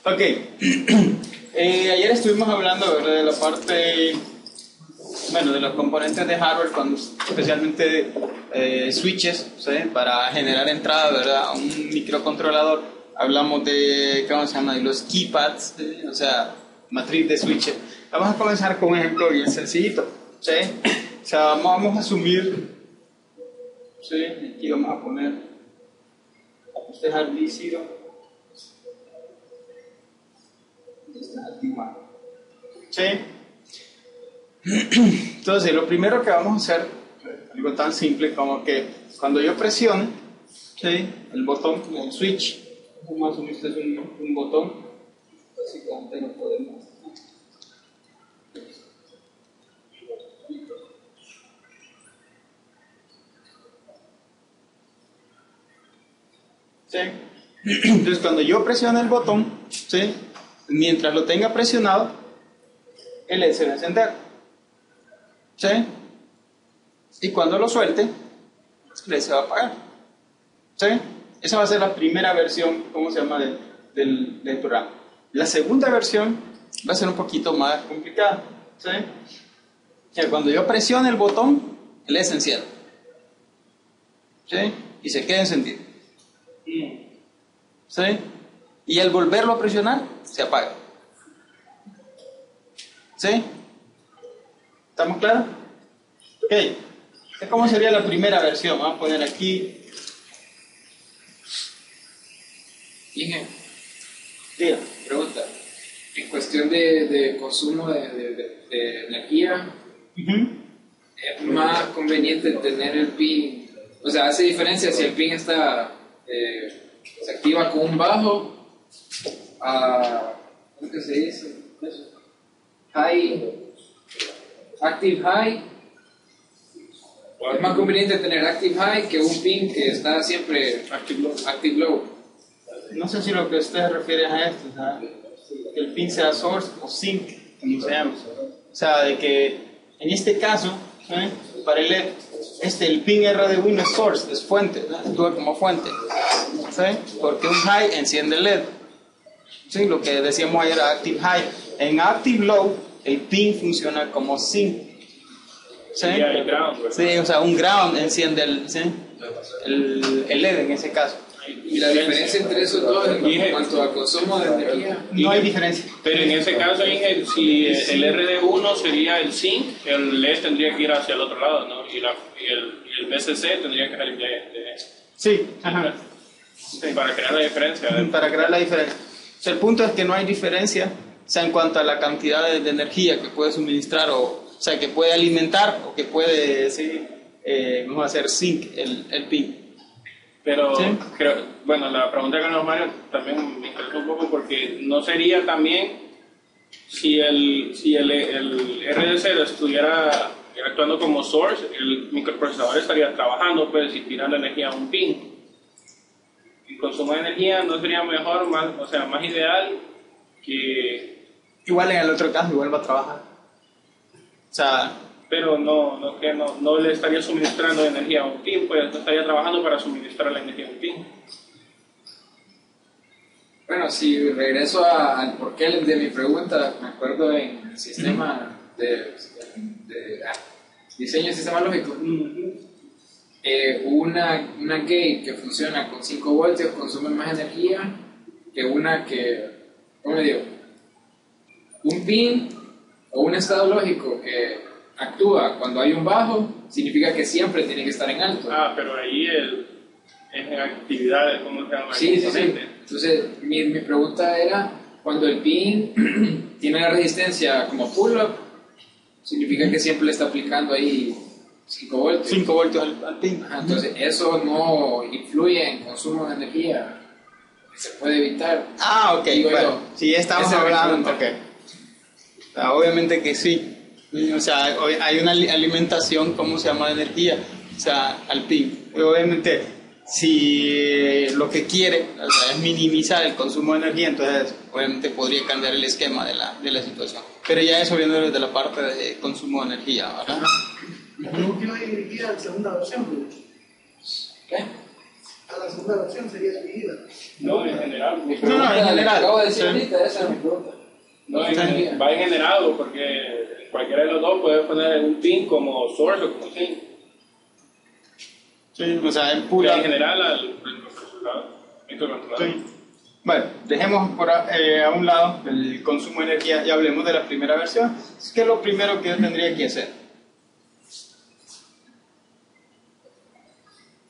Ok, ayer estuvimos hablando, ¿verdad?, de la parte, bueno, de los componentes de hardware, especialmente switches, ¿sí?, para generar entrada, ¿verdad?, a un microcontrolador. Hablamos de, ¿cómo se llama?, de los keypads, ¿sí?, o sea, matriz de switches. Vamos a comenzar con un ejemplo bien sencillito, ¿sí? O sea, vamos a asumir, ¿sí?, aquí vamos a poner, este es al D0, este es al D1, ¿sí? Entonces, lo primero que vamos a hacer, algo tan simple como que cuando yo presione, ¿sí?, el botón, el switch, vamos a asumir que es un botón, básicamente no podemos. ¿Sí? Entonces, cuando yo presiono el botón, ¿sí?, mientras lo tenga presionado, el LED se va a encender, ¿sí?, y cuando lo suelte, el LED se va a apagar, ¿sí? Esa va a ser la primera versión, ¿cómo se llama?, del programa. La segunda versión va a ser un poquito más complicada, ¿sí? O sea, cuando yo presione el botón, el LED se enciende, ¿sí?, y se queda encendido, ¿sí?, y al volverlo a presionar, se apaga, ¿sí? ¿Estamos claros? Ok. ¿Cómo sería la primera versión? Vamos a poner aquí. Inge, Diga. pregunta. En cuestión de consumo de energía, ¿es más conveniente tener el pin? O sea, ¿hace diferencia si el pin está se activa con un bajo a, ¿cómo que se dice? Active high? ¿Es más conveniente tener active high que un pin que está siempre active low? No sé si lo que usted refiere a esto, o sea, que el pin sea source o sink, como se llama. O sea, de que en este caso, ¿sí?, para el LED, el pin RD1 es source, es fuente, ¿no?, actúa como fuente, ¿sí?, porque un high enciende el LED. Sí, lo que decíamos ayer era active high. En active low, el pin funciona como sink. ¿Sí? Sí, o sea, un ground enciende el LED en ese caso. ¿Y la diferencia entre esos dos en cuanto al consumo de energía? No hay diferencia. Pero en ese caso, Inge, si el RD1 sería el zinc, el LED tendría que ir hacia el otro lado, ¿no? Y el BCC tendría que salir de Sí, ajá. Para crear la diferencia. Para crear la diferencia. O sea, el punto es que no hay diferencia, o sea, en cuanto a la cantidad de energía que puede suministrar, o sea, que puede alimentar o que puede, sí, vamos a hacer zinc el pin. Pero, ¿sí?, bueno, la pregunta que nos Mario también me interesa un poco, porque no sería también si el RD0 estuviera actuando como source, el microprocesador estaría trabajando, pues, y tirando energía a un pin. El consumo de energía no sería mejor, más ideal que... Igual en el otro caso, igual va a trabajar. O sea... Pero no le estaría suministrando energía a un pin, pues no estaría trabajando para suministrar la energía a un pin. Bueno, si regreso al porqué de mi pregunta, me acuerdo en el sistema de diseño de sistema lógico. Una gate que funciona con 5 voltios consume más energía que una que, ¿cómo le digo? Un pin o un estado lógico que actúa cuando hay un bajo, significa que siempre tiene que estar en alto. Ah, pero ahí es en actividades, ¿cómo se llama? Sí. Entonces, mi pregunta era, cuando el pin tiene la resistencia como pull-up, significa que siempre le está aplicando ahí 5 voltios. 5 voltios al pin. Entonces, eso no influye en consumo de energía. Se puede evitar. Ah, ok. Bueno, si estamos hablando... Okay. Obviamente que sí. O sea, hay una alimentación, ¿cómo se llama?, de energía, o sea, al pin. Obviamente, si lo que quiere, o sea, es minimizar el consumo de energía, entonces obviamente podría cambiar el esquema de la situación. Pero ya eso viene desde la parte de consumo de energía, ¿verdad? ¿Por qué no hay dirigida en segunda versión? ¿Qué? A la segunda versión sería dividida. No, en general. No, en general. Acabo de decir Sí. ahorita, esa es mi pregunta. No, va en general, porque cualquiera de los dos puede poner un pin como source o como sink. Sí, o sea, en En pura. general al microcontrolador. Sí. Bueno, dejemos a un lado el consumo de energía y hablemos de la primera versión. ¿Qué es lo primero que yo tendría que hacer?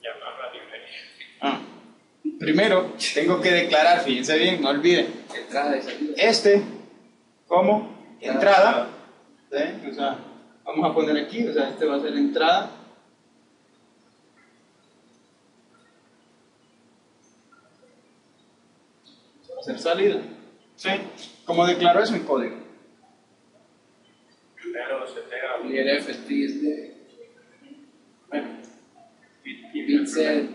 Llamar la librería. Primero, tengo que declarar, fíjense bien, no olviden, Entrada y salida. este como entrada. ¿Sí? O sea, vamos a poner aquí, o sea, este va a ser entrada. Va a ser salida. ¿Sí? ¿Cómo declaro eso en código? Primero se pega Clear F, TSD. Bueno, Bit set.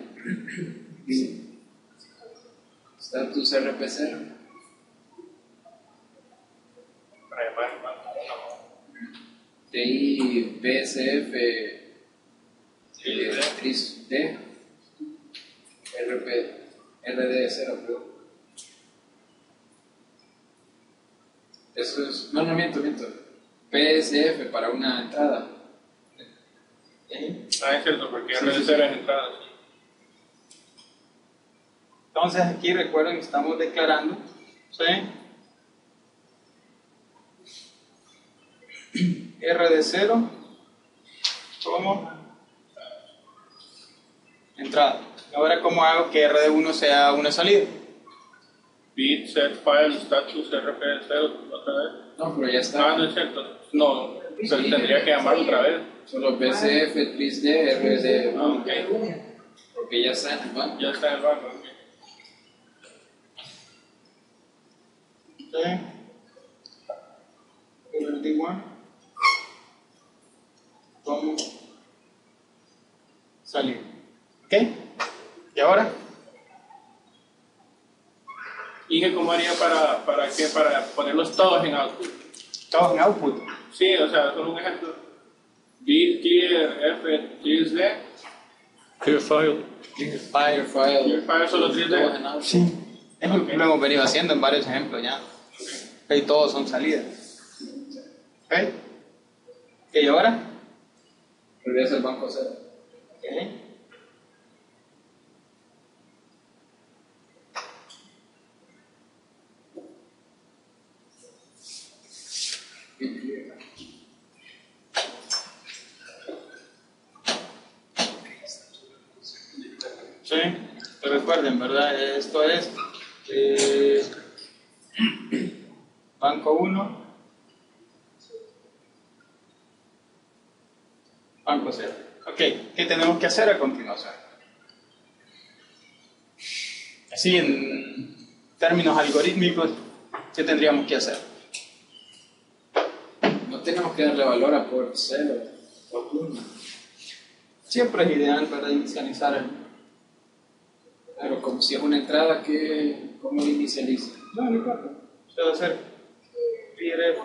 Status RP0. para llamar el banco. TI PSF. Tris D. RD0, creo. Eso es. No, miento. PSF para una entrada. Ah, es cierto, porque RD0 es entrada. entonces aquí recuerden que estamos declarando, ¿sí? RD0 como entrada. Ahora, ¿cómo hago que RD1 sea una salida? Bit set file status RP0 otra vez. No, pero ya está. Ah, no es cierto. No, pero tendría que llamarlo otra vez. Solo PSF, Tris D, RD. Ah, ok. Porque ya está en el banco. Ya está en el banco. Ok. ¿Sí? RD1 como salida. ¿Ok? ¿Y ahora? ¿Y que cómo haría para qué? Para ponerlos todos en output. Todos en output. Sí, o sea, solo un ejemplo. Bit clear F 3D. Clear file. Clear file. Clear file solo 3D. Todos en output. Sí. Es lo que lo hemos venido haciendo en varios ejemplos ya. Ok, todos son salidas. ¿Ok? ¿Ok? ¿Y ahora? Regresa al banco cero. ¿Ok? Bit clear. Sí, pero recuerden, ¿verdad? Esto es banco 1, banco 0. Ok, ¿qué tenemos que hacer a continuación? Así, en términos algorítmicos, ¿qué tendríamos que hacer? No tenemos que darle valor a port 0 o 1. Siempre es ideal para inicializar el... Pero como si es una entrada, ¿cómo lo inicializa? No importa. Se va a hacer clear F.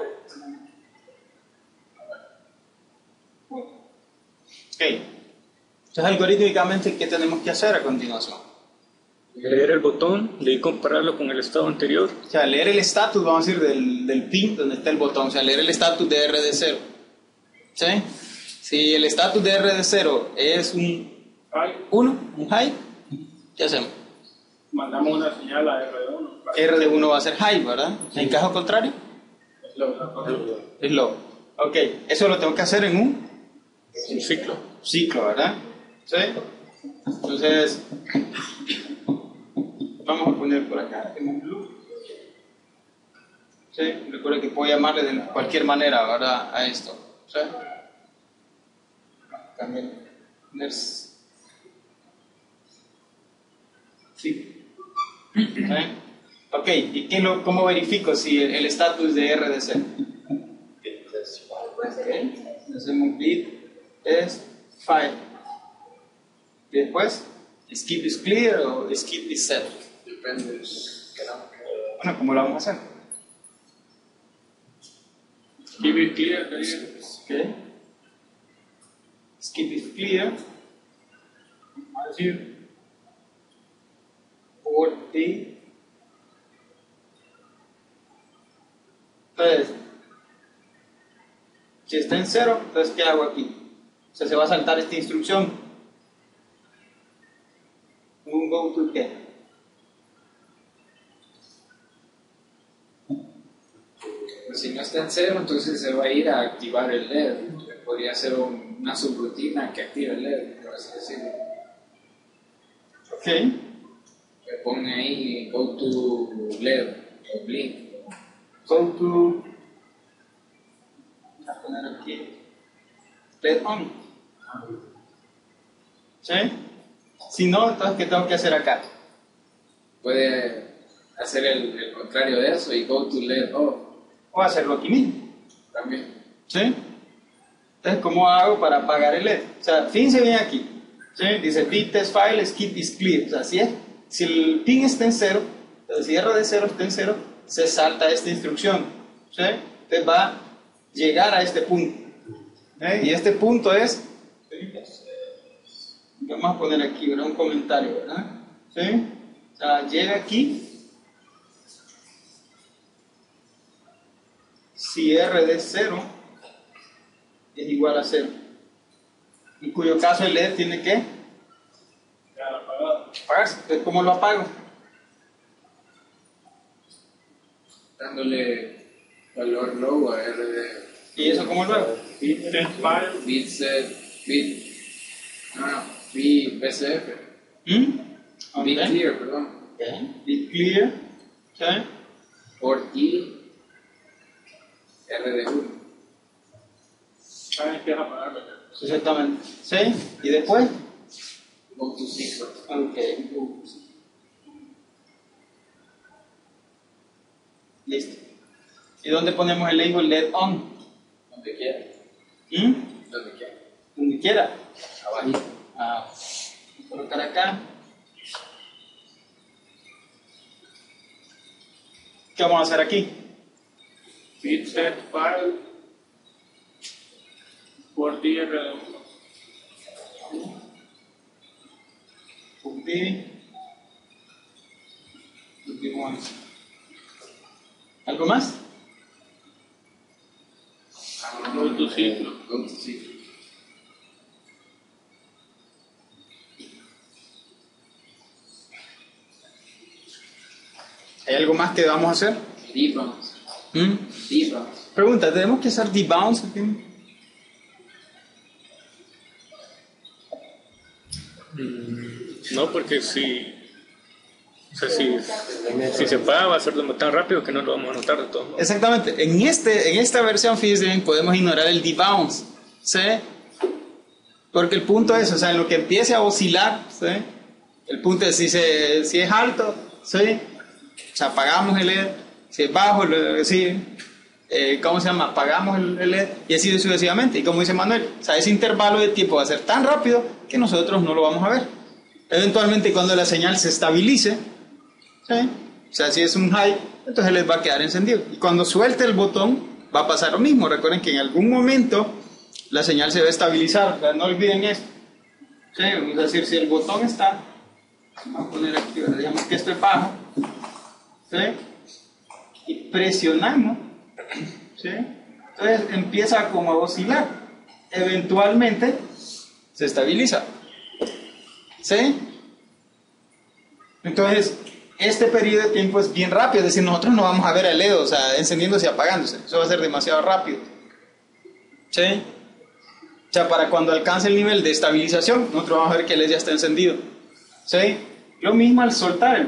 Ok. Entonces, algorítmicamente, ¿qué tenemos que hacer a continuación? Leer el botón, de ahí compararlo con el estado anterior. O sea, leer el estatus, vamos a decir, del pin donde está el botón. O sea, leer el estatus de RD0. ¿Sí? Si el estatus de RD0 es un Ay, 1, un high, ¿qué hacemos? mandamos una señal a RD1. RD1 va a ser high, ¿verdad? En caso contrario, Es lo es low. Ok, eso lo tengo que hacer en un Un ciclo. ciclo, ¿verdad? ¿Sí? Entonces, vamos a poner por acá en un loop. ¿Sí? Recuerda que puedo llamarle de cualquier manera, ¿verdad? A esto. ¿Sí? También poner sí. ¿Sí? Ok, ¿y cómo verifico si el estatus de RDC? Hacemos bit es file. Y después, skip is clear o skip is set. Depende. Bueno, ¿cómo lo vamos a hacer? Keep it clear, te digo. Okay. Skip is clear. Vamos a decir 40. Entonces, si está en 0, entonces ¿qué hago aquí? O sea, se va a saltar esta instrucción. Un go to qué. Pues si no está en 0, entonces se va a ir a activar el LED. Podría ser una subrutina que active el LED, por así decirlo. Ok. Le pone ahí go to LED o blink. Go to. Voy a poner aquí. LED on. ¿Sí? Si no, entonces ¿qué tengo que hacer acá? Puede hacer el contrario de eso y go to LED off Voy a hacerlo aquí mismo. también. ¿Sí? Entonces, ¿cómo hago para apagar el LED? O sea, fíjense bien aquí. ¿Sí? Dice bit test file skip is clear. O sea, si el pin está en 0, el cierre de 0 está en 0, se salta esta instrucción. ¿Sí? Entonces va a llegar a este punto. Y este punto es, vamos a poner aquí, ¿verdad? Un comentario, ¿verdad? ¿Sí? O sea, llega aquí, si R de 0 es igual a 0, en cuyo caso el LED tiene que apagarse. Entonces, ¿cómo lo apago? Dándole valor low a RD. ¿Y eso cómo lo hago? Bit test file. Bit set, bit, bit BCF, Ok. bit clear, perdón. Ok. Bit clear. ¿Sí? Port E, RD1. ¿Sabes qué es apagarlo? Exactamente. ¿Sí? ¿Y después? Go to secret. Ok. Listo. ¿Y dónde ponemos el label LED on? Donde quiera. ¿Mm? Donde quiera. Donde quiera. Abajo. Ah, voy a colocar acá. ¿Qué vamos a hacer aquí? Bit set file por DR1. ¿Algo más? Go to ciclo. Go to secret. ¿Hay algo más que vamos a hacer? Debounce. ¿Mm? Debounce. Pregunta, ¿tenemos que hacer debounce aquí? No, porque si, o sea, si se apaga va a ser tan rápido que no lo vamos a notar de todo modo. Exactamente. En esta versión, fíjense bien, podemos ignorar el debounce. ¿Sí? Porque el punto es, o sea, en lo que empiece a oscilar, ¿sí? El punto es si es alto, ¿sí? O sea, apagamos el LED, si es bajo, ¿sí? ¿Cómo se llama? Apagamos el LED y así sucesivamente. Y como dice Manuel, o sea, ese intervalo de tiempo va a ser tan rápido que nosotros no lo vamos a ver. Eventualmente, cuando la señal se estabilice, ¿sí? O sea, si es un high, entonces el LED va a quedar encendido. Y cuando suelte el botón, va a pasar lo mismo. Recuerden que en algún momento la señal se va a estabilizar. O sea, no olviden esto. ¿Sí? Vamos a decir, si el botón está, vamos a poner aquí, digamos que esto es bajo, ¿sí? Y presionamos, ¿sí? Entonces empieza como a oscilar, eventualmente se estabiliza, ¿sí? Entonces este periodo de tiempo es bien rápido, es decir, nosotros no vamos a ver el LED, o sea, encendiéndose y apagándose, eso va a ser demasiado rápido, ¿sí? O sea, para cuando alcance el nivel de estabilización, nosotros vamos a ver que el LED ya está encendido, ¿sí? Lo mismo al soltar el,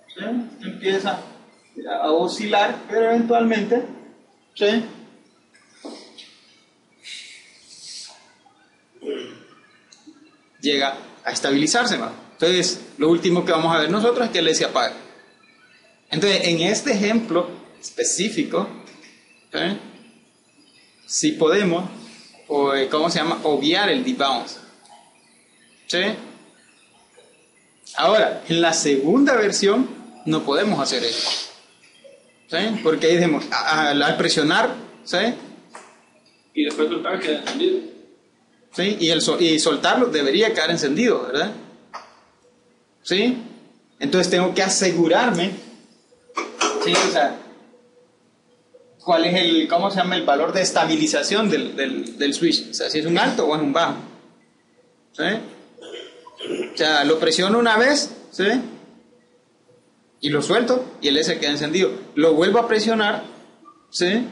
¿sí? Empieza a oscilar, pero eventualmente, ¿sí? Llega a estabilizarse, ¿no? Entonces, lo último que vamos a ver nosotros es que el LED se apaga. Entonces, en este ejemplo específico, ¿sí? Si podemos, ¿cómo se llama? Obviar el debounce, ¿sí? Ahora, en la segunda versión no podemos hacer eso, ¿sí? Porque ahí decimos, al presionar, ¿sí? Y después soltar queda encendido. ¿Sí? Y soltarlo debería quedar encendido, ¿verdad? ¿Sí? Entonces tengo que asegurarme, ¿sí? O sea, cuál es el, ¿cómo se llama? El valor de estabilización del switch. O sea, si es un alto o es un bajo. ¿Sí? O sea, lo presiono una vez, ¿sí? Y lo suelto y el S queda encendido. Lo vuelvo a presionar, ¿sí?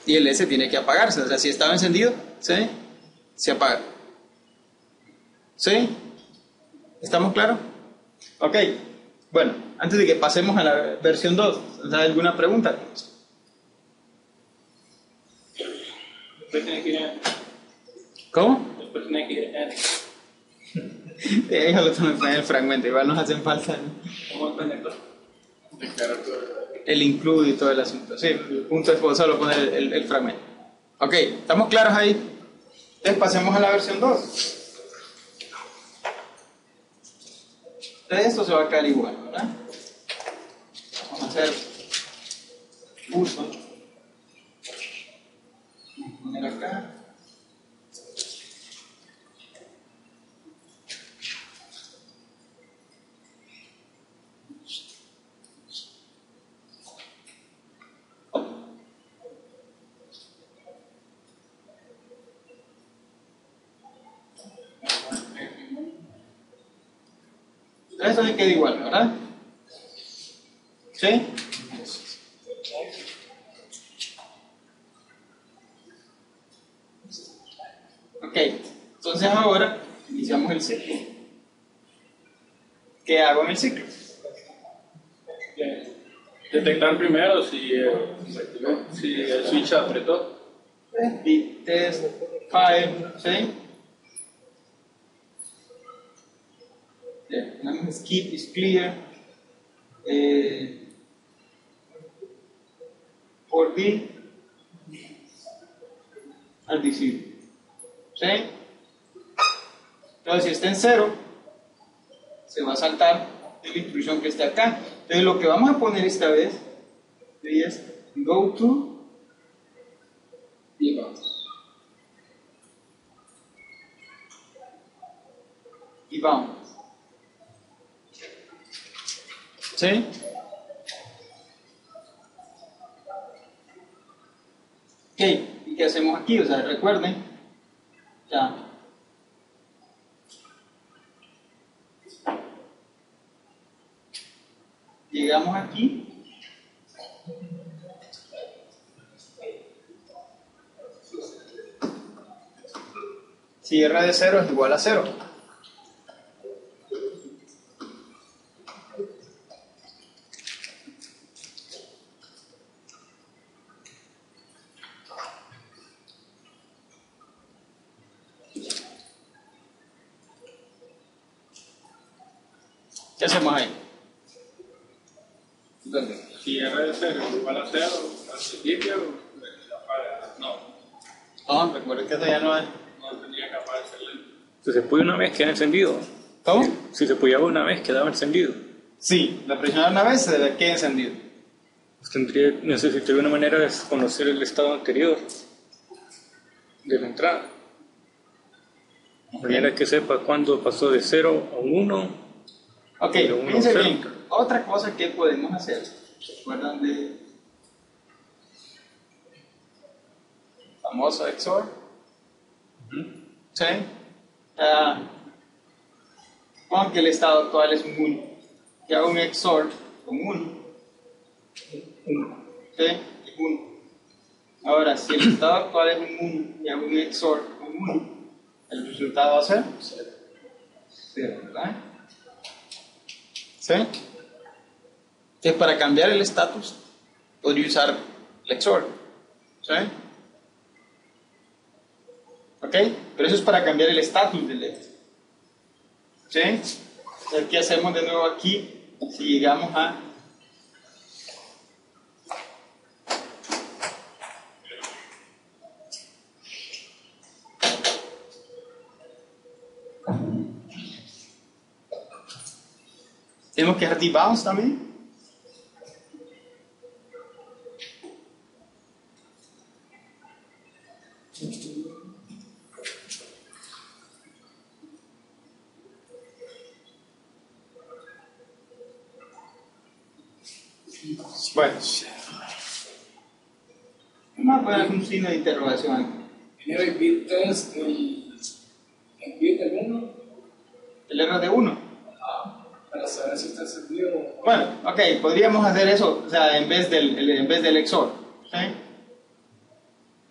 Y el S tiene que apagarse. O sea, si estaba encendido, ¿sí? Se apaga. ¿Sí? ¿Estamos claros? Ok. Bueno, antes de que pasemos a la versión 2, ¿hay alguna pregunta? Después tiene que ir a... ¿Cómo? Después tiene que ir a... Déjalo en el fragmento, igual nos hacen falta, ¿no? ¿Cómo conectar? Declarar todo. El include y todo el asunto. Sí, el punto es solo poner el fragmento. Ok, ¿estamos claros ahí? Entonces pasemos a la versión 2. Entonces esto se va a quedar igual, ¿verdad? Vamos a hacer uso. Vamos a poner acá. Esto se queda igual, ¿verdad? ¿Sí? Ok, entonces ahora iniciamos el ciclo. ¿Qué hago en el ciclo? Detectar primero si el switch apretó. Bit test file, ¿sí? Skip is clear. Por B al visible. ¿Sí? Entonces, si está en 0, se va a saltar de la instrucción que esté acá. Entonces, lo que vamos a poner esta vez es go to debug. Y vamos. ¿Sí? Ok, ¿y qué hacemos aquí? O sea, recuerden, ya. Llegamos aquí. Si R de 0 es igual a 0. ¿Qué hacemos ahí? Si R de 0 es igual a 0, al principio se apaga. No, recuerden que esto ya no es. No tendría que apagarse el LED. Si se puede una vez, queda encendido. ¿Cómo? Si se podía una vez, quedaba encendido. Sí, la presionar una vez se debe quedar encendido. Pues necesitaría una manera de conocer el estado anterior de la entrada. De manera que sepa cuándo pasó de 0 a un 1. Ok, fíjense bien. Otra cosa que podemos hacer. ¿Se acuerdan de famoso XOR? ¿Sí? Aunque el estado actual es un 1. Que hago un XOR con 1. ¿Sí? Es 1. Ahora, si el estado actual es un 1 y hago un XOR con 1, el resultado va a ser 0, ¿verdad? ¿Sí? Entonces, para cambiar el estatus, podría usar el XOR. ¿Sí? ¿Ok? Pero eso es para cambiar el estatus del LED. ¿Sí? Entonces, ¿qué hacemos de nuevo aquí? Si llegamos a tenemos que hacer debounce también. Bueno, vamos a poner un signo de interrogación aquí. Primero el bit 3, el bit del 1, El R de 1. para saber si está encendido. Bueno, ok, podríamos hacer eso, o sea, en vez del XOR. ¿Sí?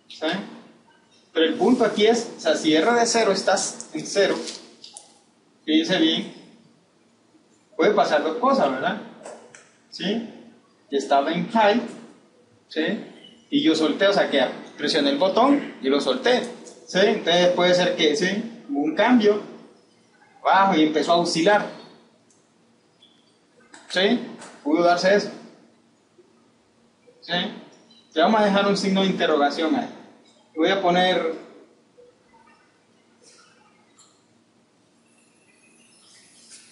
¿Sí? Pero el punto aquí es, o sea, si R de 0 estás en 0, fíjense bien, puede pasar dos cosas, ¿verdad? ¿Sí? Y estaba en high, ¿sí? Y yo solté, o sea, que presioné el botón y lo solté, ¿sí? Entonces puede ser que, ¿sí? Hubo un cambio bajo y empezó a oscilar, ¿sí? Pudo darse eso, ¿sí? Ya vamos a dejar un signo de interrogación ahí. Voy a poner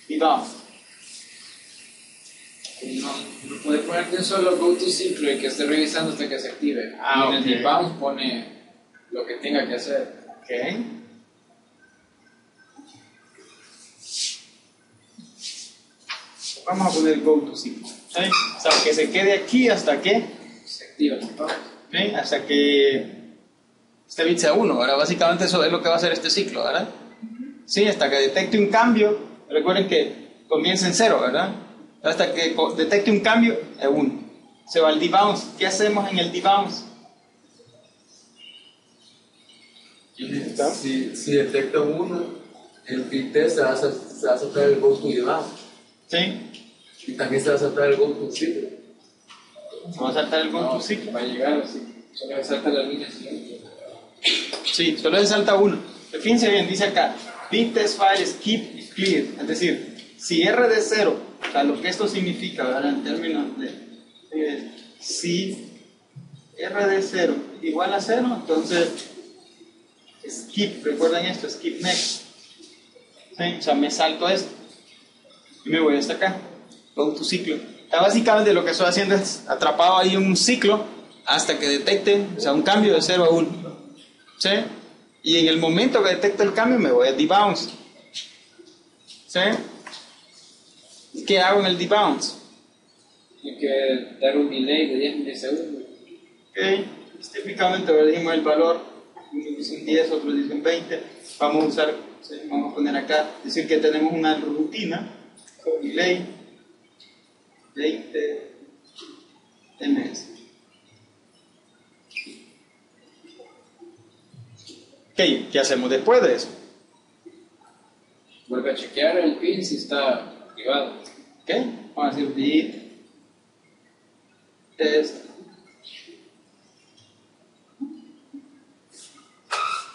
y vamos. No puede ponerte solo go to ciclo y que esté revisando hasta que se active. Y en el debounce pone lo que tenga que hacer. Ok. Vamos a poner go to ciclo. ¿Sí? O sea, que se quede aquí hasta que, Se activa el debounce. ¿sí? Hasta que este bit sea 1. Ahora, básicamente eso es lo que va a hacer este ciclo, ¿verdad? Sí, hasta que detecte un cambio. Recuerden que comienza en 0, ¿verdad? Hasta que detecte un cambio es 1. Se va al debounce. ¿Qué hacemos en el debounce? Si detecta uno, el bit test se va a saltar el go to debounce. ¿Sí? Y también se va a saltar el go to ciclo. Se va a saltar el go to ciclo. Va a llegar así. Solo le salta la línea siguiente. Sí, solo le salta uno. Pero fíjense bien, dice acá, bit test file is keep clear. Es decir, si R de 0, o sea, lo que esto significa, ¿verdad? En términos de si R de 0 igual a 0, entonces skip, recuerden esto, skip next. ¿Sí? O sea, me salto esto y me voy hasta acá, go to ciclo. O sea, básicamente lo que estoy haciendo es atrapado ahí en un ciclo hasta que detecte, o sea, un cambio de 0 a 1. ¿Sí? Y en el momento que detecte el cambio me voy a debounce. ¿Sí? ¿Qué hago en el debounce? Hay que dar un delay de 10 milisegundos. Okay. Típicamente dijimos el valor, uno dice un 10, otro dice un 20. Vamos a usar, ¿sí? Vamos a poner acá, decir que tenemos una rutina con delay 20 ms. Ok, ¿qué hacemos después de eso? Vuelve a chequear el pin si está activado. Ok, vamos a decir bit test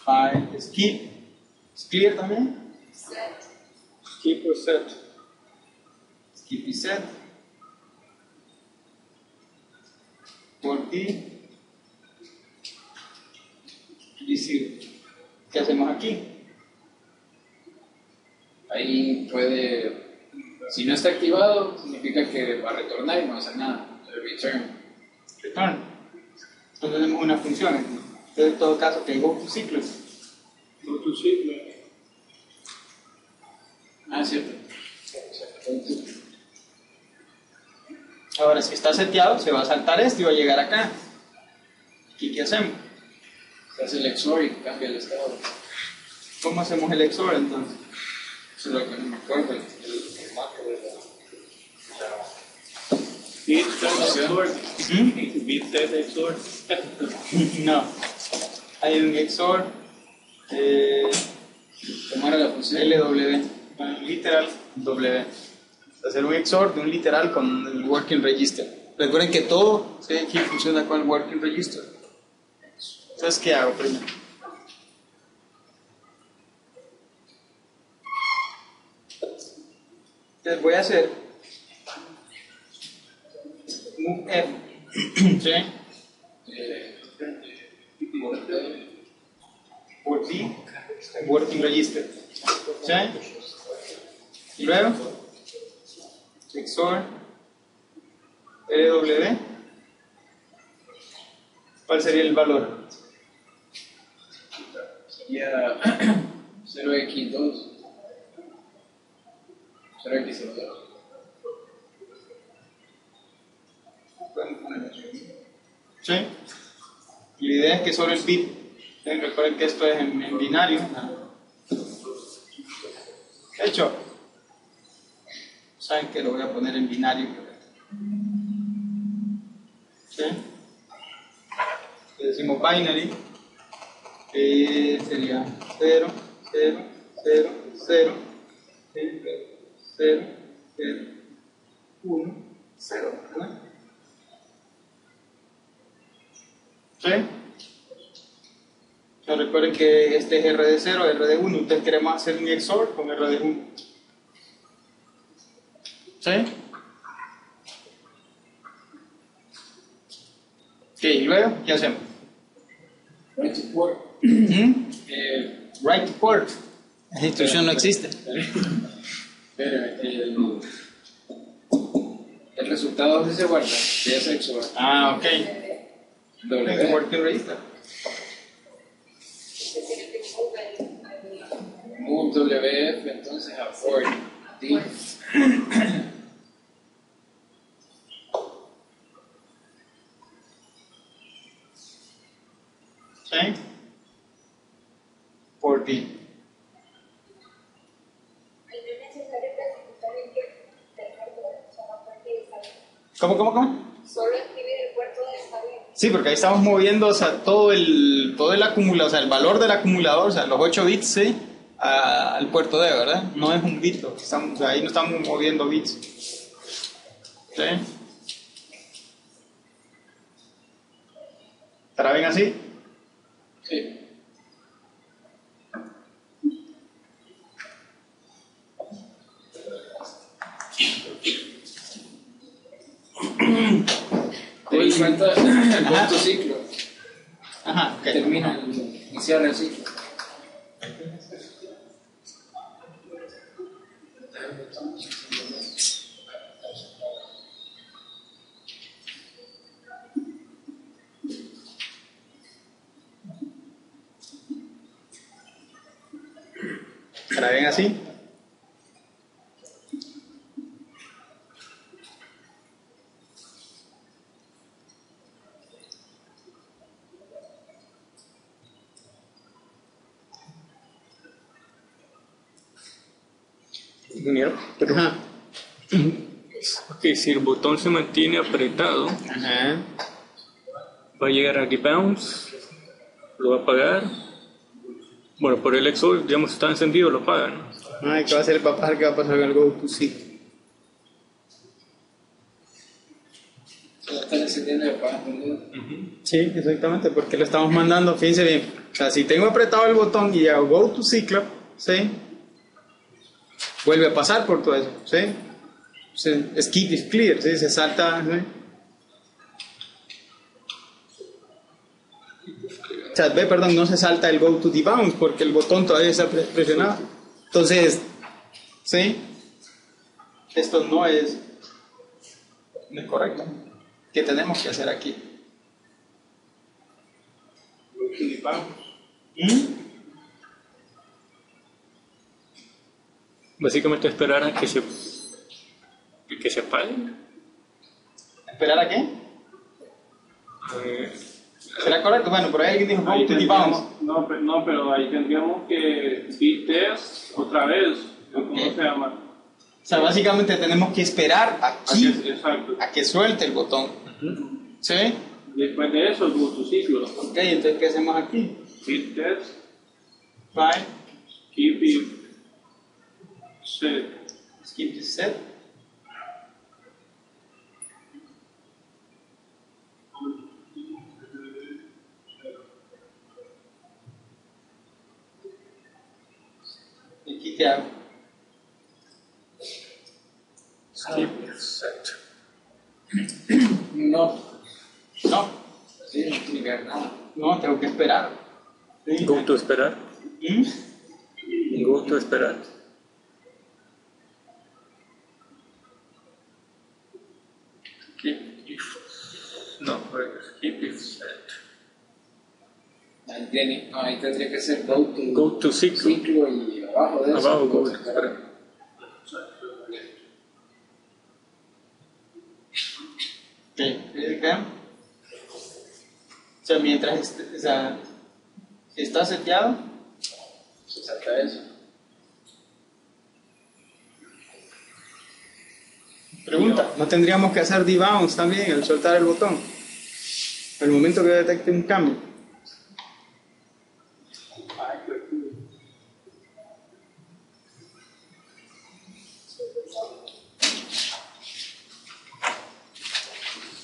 file skip. ¿Es clear también? Skip o set. Skip y set. Por ti. Decir, ¿qué hacemos aquí? Ahí puede, si no está activado, significa que va a retornar y no va a hacer nada. El return. Return. Entonces tenemos una función aquí. Entonces, en todo caso, que go to ciclo. Go to ciclo. Ah, cierto. Ahora, si está seteado, se va a saltar esto y va a llegar acá. ¿Y qué hacemos? Se hace el XOR y cambia el estado. ¿Cómo hacemos el XOR entonces? Eso es lo que no me acuerdo, el formato de Bit test XOR. ¿Mm? Bit test XOR. No. Hay un XOR ¿Cómo era la función? LW, literal W. Hacer un XOR de un literal con el working register. Recuerden que todo, ¿sí? Aquí funciona con el working register. Entonces, ¿qué hago primero? Entonces voy a hacer move F, ¿sí? Por B, working register, ¿sí? Y luego XOR LW. ¿Cuál sería el valor? Sería 0x2. 0x02. Podemos poner aquí. ¿Sí? Y la idea es que solo el bit, recuerden que esto es en binario. De hecho, saben que lo voy a poner en binario. ¿Sí? Le decimos binary, sería 0, 0, 0, 0, 0, 0, 1, 0. ¿No? ¿Sí? Pero recuerden que este es R de 0, R de 1. Entonces queremos hacer un XOR con R de 1. ¿Sí? Ok, y luego, ¿qué hacemos? Right to port. Write to port. Esa instrucción no existe. Pero el resultado de se guarda, de ese XOR. Ah, ok. W. Working register. Move WF entonces a port D. ¿Sí? Por D. ¿Cómo? Solo escribir el puerto de está bien. Sí, porque ahí estamos moviendo, o sea, todo el acumulador, o sea, el valor del acumulador, o sea, los 8 bits, ¿sí? Al puerto D, ¿verdad? No es un bit, lo que estamos, o sea, ahí no estamos moviendo bits. ¿Sí? ¿Estará bien así? Sí. Ten en cuenta el punto ciclo. Ajá, ok. Termina y cierra el ciclo. ¿Estará bien así? Ingeniero, pero Ajá. ok, si el botón se mantiene apretado, Ajá. va a llegar a bounce, lo va a apagar. Bueno, por el XOR, digamos, está encendido, lo apaga, ¿no? Ay, ¿qué va a hacer? ¿Qué va a pasar con el go to see? Se va a estar encendiendo y apagando. Sí, exactamente, porque lo estamos mandando, fíjense bien. O sea, si tengo apretado el botón y hago go to ciclo, ¿sí? Vuelve a pasar por todo eso, ¿sí? Skip is clear, ¿sí? Se salta, ¿sí? O sea, perdón, no se salta el go to debounce porque el botón todavía está presionado. Entonces, ¿sí? Esto no es correcto. ¿Qué tenemos que hacer aquí? Básicamente esperar a que se apague. ¿Esperar a qué? Eh, ¿Será correcto? Bueno, por ahí alguien dijo go to debounce. No, pero ahí tendríamos que bit test otra vez. ¿Cómo se llama? O sea, básicamente tenemos que esperar aquí Exacto. a que suelte el botón. ¿Sí? Después de eso, el tu ciclo. Ok, entonces ¿qué hacemos aquí? Bit test, Right, keep it set. skip the set. ¿Y aquí qué hago? skip set. No. No, Sí, no tiene que ver nada. no, tengo que esperar. ¿Sí? Go to esperar. ¿Mm? Go to esperar. Keep if. No, keep if set. Ahí tendría que ser go Go to ciclo. ciclo y abajo de eso. Abajo, go to esperar. Ok, O sea, mientras está seteado, Se saca eso. pregunta, ¿no tendríamos que hacer debounce también al soltar el botón? En el momento que detecte un cambio.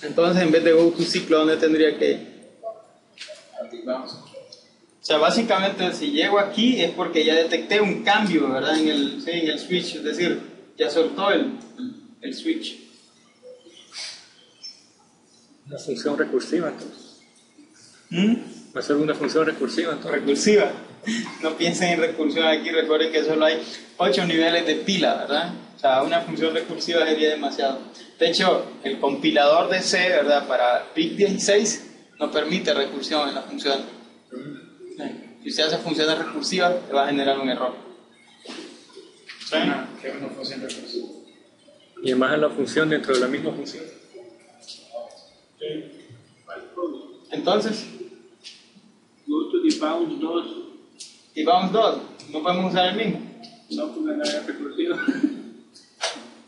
Entonces, en vez de go to ciclo, ¿dónde tendría que ir? Vamos. O sea, básicamente, si llego aquí es porque ya detecté un cambio, ¿verdad? En el switch, es decir, ya soltó el switch. Una función recursiva, entonces. ¿Mm? Va a ser una función recursiva, entonces. Recursiva. No piensen en recursión aquí, recuerden que solo hay 8 niveles de pila, ¿verdad? O sea, una función recursiva sería demasiado. De hecho, el compilador de C, ¿verdad? Para PIC 16 no permite recursión en la función. Si usted hace funciones recursivas, le va a generar un error. ¿Sí? Que no función recursiva. Y además es la función dentro de la misma función. Entonces, Go to debounce 2. y vamos 2, no podemos usar el mismo. No, porque no es recursivo.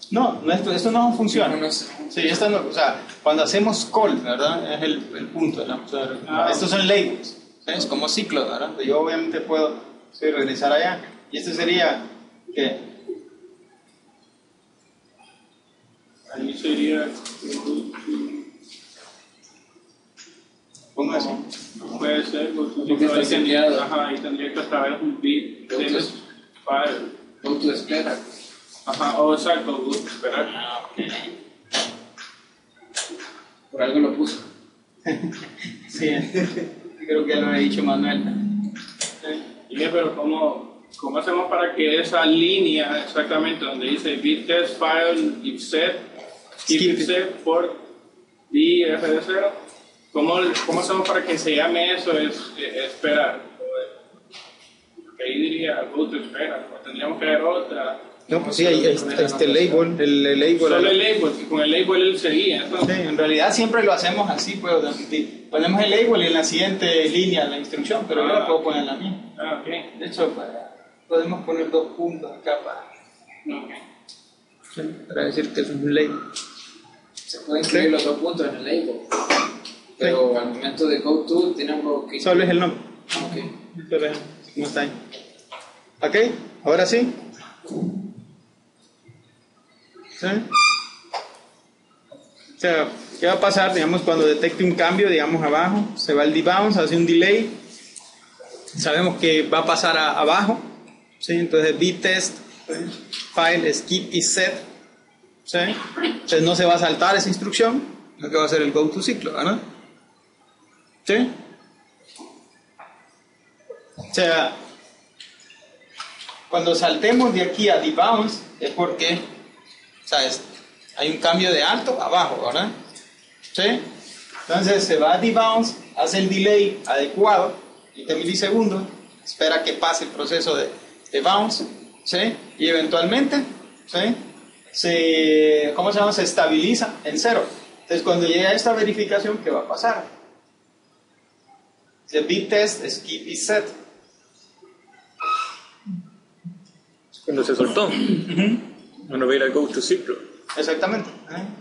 No, esto no funciona. No sé. Sí, esto no, o sea, cuando hacemos call, ¿verdad? Es el punto, ¿no? O sea, estos son labels, ¿sí? Es como ciclos, ¿verdad? Yo obviamente puedo regresar allá. Y esto sería, ¿qué? Ahí sería. Pongo así. Puede ser. Porque está seteado. Ajá, ahí tendría que estar un bit. Entonces, File. go to desplegar. Ajá, exacto, good, esperar. Por algo lo puso. Sí, creo que ya lo he dicho Manuel. Y pero ¿cómo hacemos para que esa línea exactamente donde dice bit test file if set, Skip if set for DFD0? ¿Cómo hacemos para que se llame eso? Esperar. Porque ahí diría go to esperar. Tendríamos que ver otra. No, pues sí, hay este label, el label. Solo el label, que con el label él seguía. Sí, en realidad siempre lo hacemos así, pues, ponemos el label y en la siguiente línea la instrucción, pero yo la puedo poner en la misma. Ah, ok. De hecho, podemos poner 2 puntos acá para decir que es un label. Se pueden incluir los 2 puntos en el label. Pero al momento de go to, tenemos que. Solo es el nombre. Ok. Solo es cómo está ahí. Ok, ahora sí. ¿Sí? O sea, ¿qué va a pasar? Digamos, cuando detecte un cambio, digamos, abajo, se va el debounce, hace un delay. Sabemos que va a pasar abajo. ¿Sí? Entonces, btest, file, skip y set. ¿Sí? Entonces, no se va a saltar esa instrucción, lo que va a hacer el go to ciclo, ¿verdad? ¿Sí? O sea, cuando saltemos de aquí a debounce es porque, ¿sabes? Hay un cambio de alto a bajo, ¿verdad? ¿Sí? Entonces se va a debounce, hace el delay adecuado, 20 milisegundos, espera que pase el proceso de bounce, ¿sí? Y eventualmente, ¿sí? ¿Cómo se llama? Se estabiliza en 0. Entonces cuando llegue a esta verificación, ¿qué va a pasar? The bit test, skip y set. Cuando se soltó, uno va a ir al go to ciclo. Exactamente.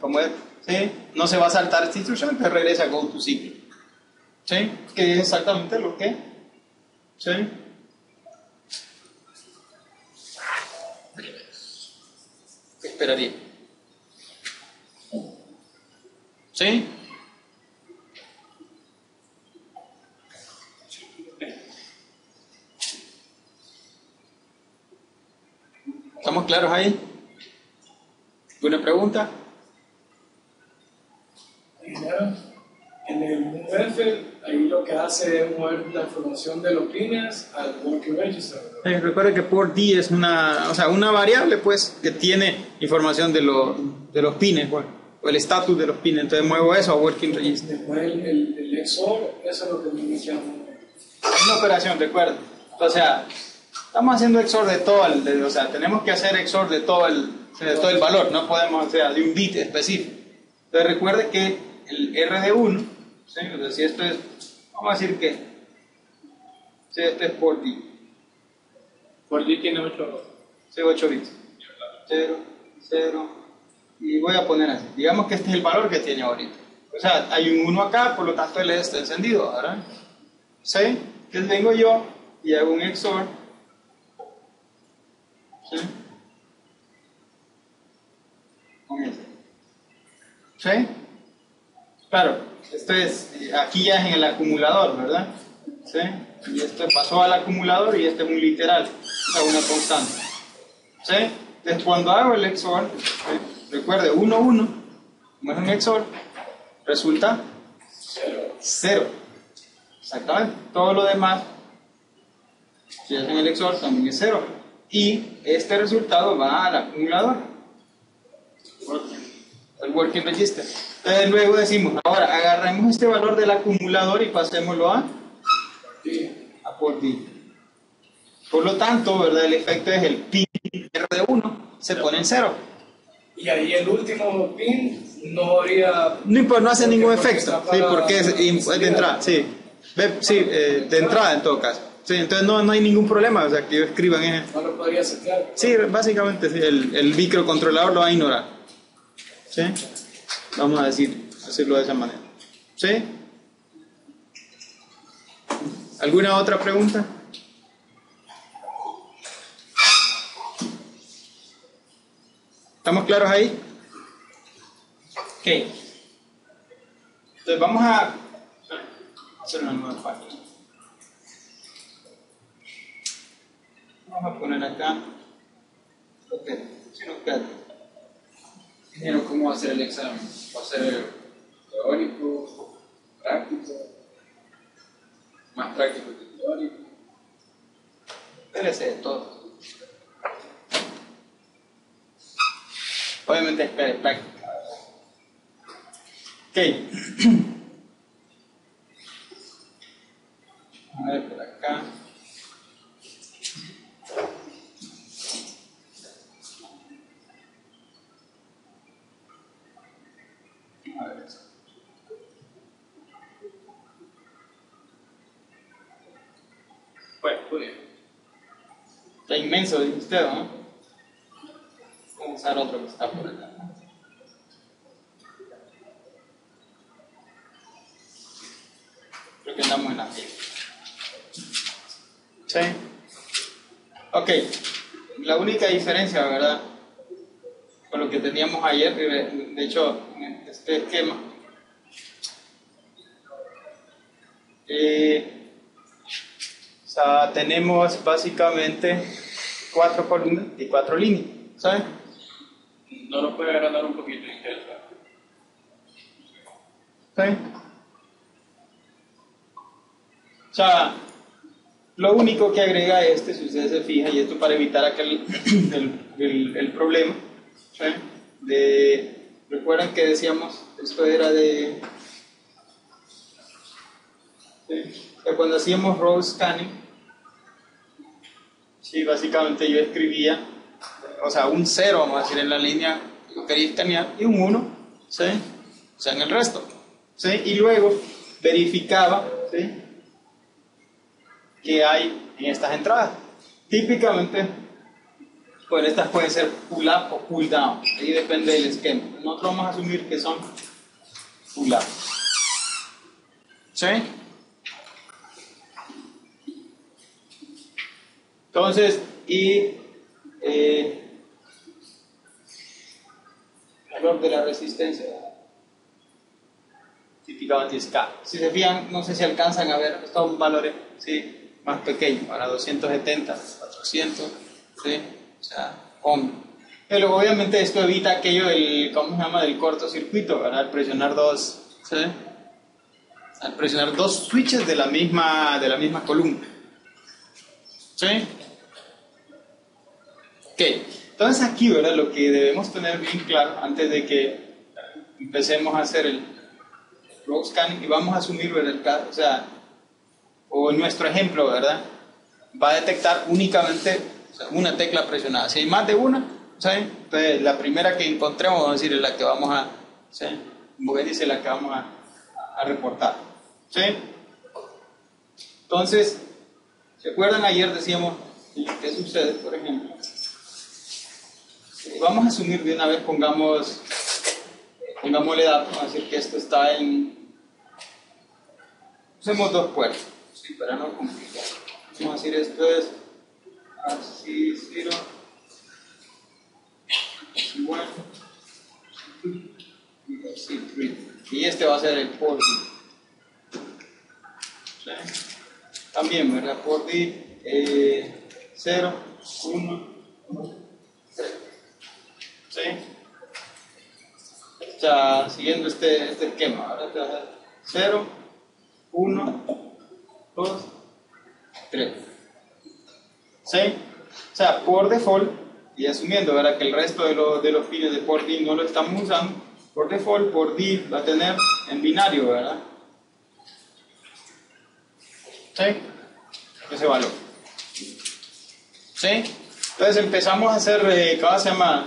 Como es, ¿sí? No se va a saltar esta instrucción, pero regresa a go to ciclo. ¿Sí? Que es exactamente lo que. ¿Sí? ¿Qué esperaría? ¿Sí? ¿Estamos claros ahí? ¿Alguna pregunta? En el Move, ahí lo que hace es mover la información de los pines al working register. Recuerda que port D es una variable pues que tiene información de los pines, pues, o el estatus de los pines. Entonces muevo eso a working register. Después el XOR, eso es lo que me queda. Es una operación, recuerda. O sea, estamos haciendo XOR de todo o sea, tenemos que hacer XOR de todo el valor, no podemos, o sea, de un bit específico. Entonces recuerde que el R de 1, ¿sí? O sea, si esto es, vamos a decir que, si esto es por D. Por D tiene 8. Sí, 8 bits. 0, 0, y voy a poner así. Digamos que este es el valor que tiene ahorita. O sea, hay un 1 acá, por lo tanto el LED está encendido, ¿verdad? ¿Sí? Entonces vengo yo y hago un XOR. ¿Sí? Con este. ¿Sí? Claro, esto es, aquí ya es en el acumulador, ¿verdad? ¿Sí? Y esto pasó al acumulador y este es un literal, o sea, una constante. ¿Sí? Entonces cuando hago el XOR, ¿sí? Recuerde, 1, 1, como es un XOR, resulta 0. Exactamente. Todo lo demás, si hacen el XOR, también es 0. Y este resultado va al acumulador, el working register. Entonces luego decimos, ahora agarremos este valor del acumulador y pasémoslo a por D. Por lo tanto, ¿verdad? El efecto es el pin R de 1 se pone en 0. Y ahí el último pin no habría... No hace ningún efecto, sí, porque es de salida. entrada, sí. De entrada en todo caso. Sí, entonces no hay ningún problema, o sea, que escriban en... No lo podría setear. Sí, básicamente sí, el microcontrolador lo va a ignorar. ¿Sí? Vamos a decirlo de esa manera. ¿Sí? ¿Alguna otra pregunta? ¿Estamos claros ahí? Ok. Entonces vamos a hacer una nueva página. Vamos a poner acá. Ok, si nos queda. Ingeniero, ¿cómo va a ser el examen? ¿Va a ser teórico, práctico? ¿Más práctico que teórico? Espérese de todo. Obviamente espere práctica. Ok. A ver por acá. A ver eso. Bueno, muy bien. Está inmenso, dice usted, ¿no? Vamos a usar otro que está por acá. Creo que andamos en la fila. ¿Sí? Ok. La única diferencia, ¿verdad? Con lo que teníamos ayer, de hecho, en este esquema, o sea, tenemos básicamente 4 columnas y 4 líneas, ¿sabes? No lo puede agrandar un poquito, Ingeniero. ¿Sí? O sea, lo único que agrega si ustedes se fijan, y esto para evitar aquel el problema, ¿sí? Recuerdan que decíamos, esto era de... ¿sí? O sea, cuando hacíamos row scanning, sí, básicamente yo escribía, o sea, un 0, vamos a decir, en la línea que yo quería escanear, y un 1, ¿sí? O sea, en el resto, ¿sí? Y luego verificaba, ¿sí? Que hay en estas entradas. Típicamente, pues estas pueden ser pull up o pull down, ahí depende del esquema. Nosotros vamos a asumir que son pull up. ¿Sí? Entonces, valor de la resistencia típicamente es K. Si se fijan, no sé si alcanzan a ver estos valores, ¿sí? Más pequeños, para 270, 400, ¿sí? O sea, ohm. Pero obviamente esto evita aquello del, ¿cómo se llama?, del cortocircuito, ¿verdad? Al presionar dos, ¿sí? Al presionar dos switches de la misma columna. ¿Sí? Ok, entonces aquí, ¿verdad? Lo que debemos tener bien claro antes de que empecemos a hacer el row scanning, y vamos a asumir, ¿verdad? O sea, o en nuestro ejemplo, ¿verdad? Va a detectar únicamente, o sea, una tecla presionada. Si hay más de una, ¿sí? Entonces la primera que encontremos, vamos a decir, es la que vamos a, ¿sí? mover y se la que vamos a reportar. ¿Sí? Entonces, ¿se acuerdan? Ayer decíamos qué sucede, por ejemplo. Vamos a asumir de una vez, pongámosle datos, vamos a decir que esto está en... Usemos 2 puertos, ¿sí? Para no complicar. Vamos a decir esto es así 0 igual y este va a ser el por D. ¿Sí? También, ¿verdad? Por D 0, 1, 3. ¿Sí? O sea, siguiendo este esquema, ¿verdad? 0, 1, 2, 3. ¿Sí? O sea, por default, y asumiendo, ¿verdad?, que el resto de los pines de por D no lo estamos usando, por default, por D va a tener en binario, ¿verdad? ¿Sí? Ese valor. ¿Sí? Entonces empezamos a hacer, ¿cómo se llama?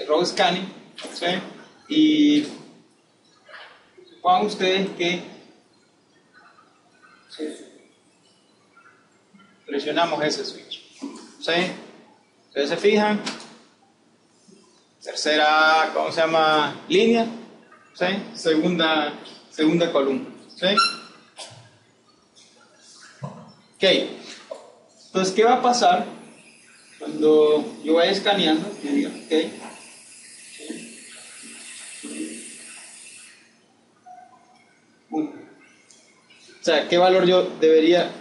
Row scanning. ¿Sí? Y supongan ustedes que presionamos ese switch. ¿Sí? Ustedes se fijan, tercera, ¿cómo se llama? Línea, ¿sí? Segunda columna, ¿sí? Ok, entonces, ¿qué va a pasar cuando yo vaya escaneando? Ok. O sea, ¿qué valor yo debería?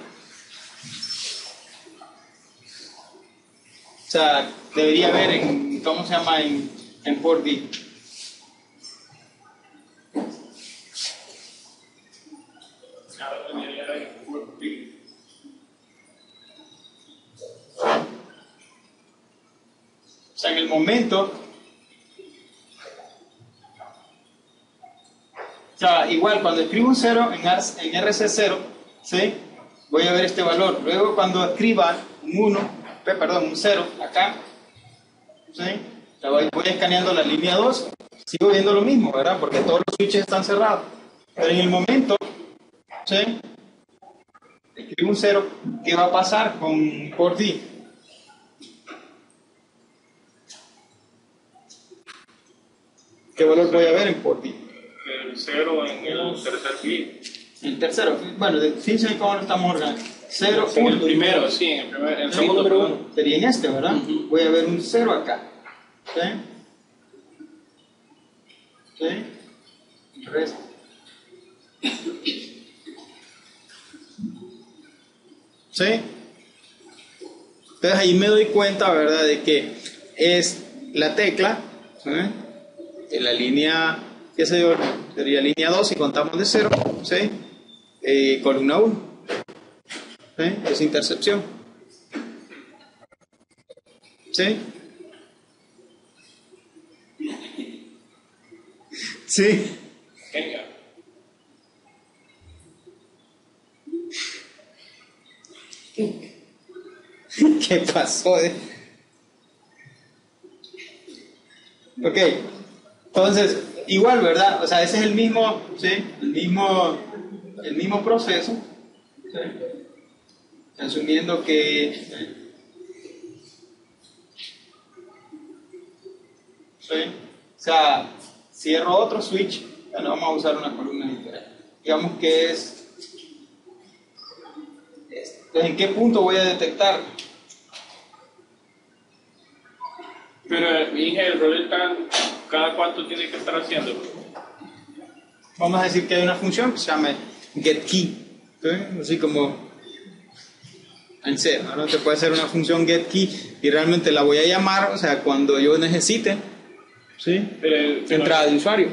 O sea, debería ver en, ¿cómo se llama? En port D. O sea, en el momento, o sea, igual cuando escribo un 0 en RC0, ¿sí? Voy a ver este valor. Luego cuando escriba un 0 acá, ¿sí? O sea, voy escaneando la línea 2, sigo viendo lo mismo, ¿verdad? Porque todos los switches están cerrados. Pero en el momento, ¿sí? Escribo un 0, ¿qué va a pasar con port D? ¿Qué valor voy a ver en port D? El 0 en el tercer feed. El tercero, bueno, fíjense cómo lo estamos organizando. 0, En 1. el primero, sí, en el segundo, número perdón. 1. Sería en este, ¿verdad? Voy a ver un 0 acá. ¿Sí? ¿Sí? El resto. ¿Sí? Entonces ahí me doy cuenta, ¿verdad?, de que es la tecla, en la línea, qué sé yo, sería línea 2 si contamos de 0, ¿sí? Columna 1, ¿sí? Es intercepción, ¿sí? Sí. Venga. ¿Qué pasó? Ok, entonces, igual, ¿verdad? O sea, ese es el mismo, ¿sí? El mismo proceso, ¿sí? Asumiendo que, ¿sí? O sea, cierro otro switch, bueno, vamos a usar una columna diferente. Digamos que es... Entonces, ¿en qué punto voy a detectar? Pero dije, el roleta, ¿cada cuánto tiene que estar haciendo? Vamos a decir que hay una función que se llama getKey, ¿sí? Así como en C, ¿no? Te puede ser una función getKey y realmente la voy a llamar, o sea, cuando yo necesite, ¿sí? Entrada de usuario.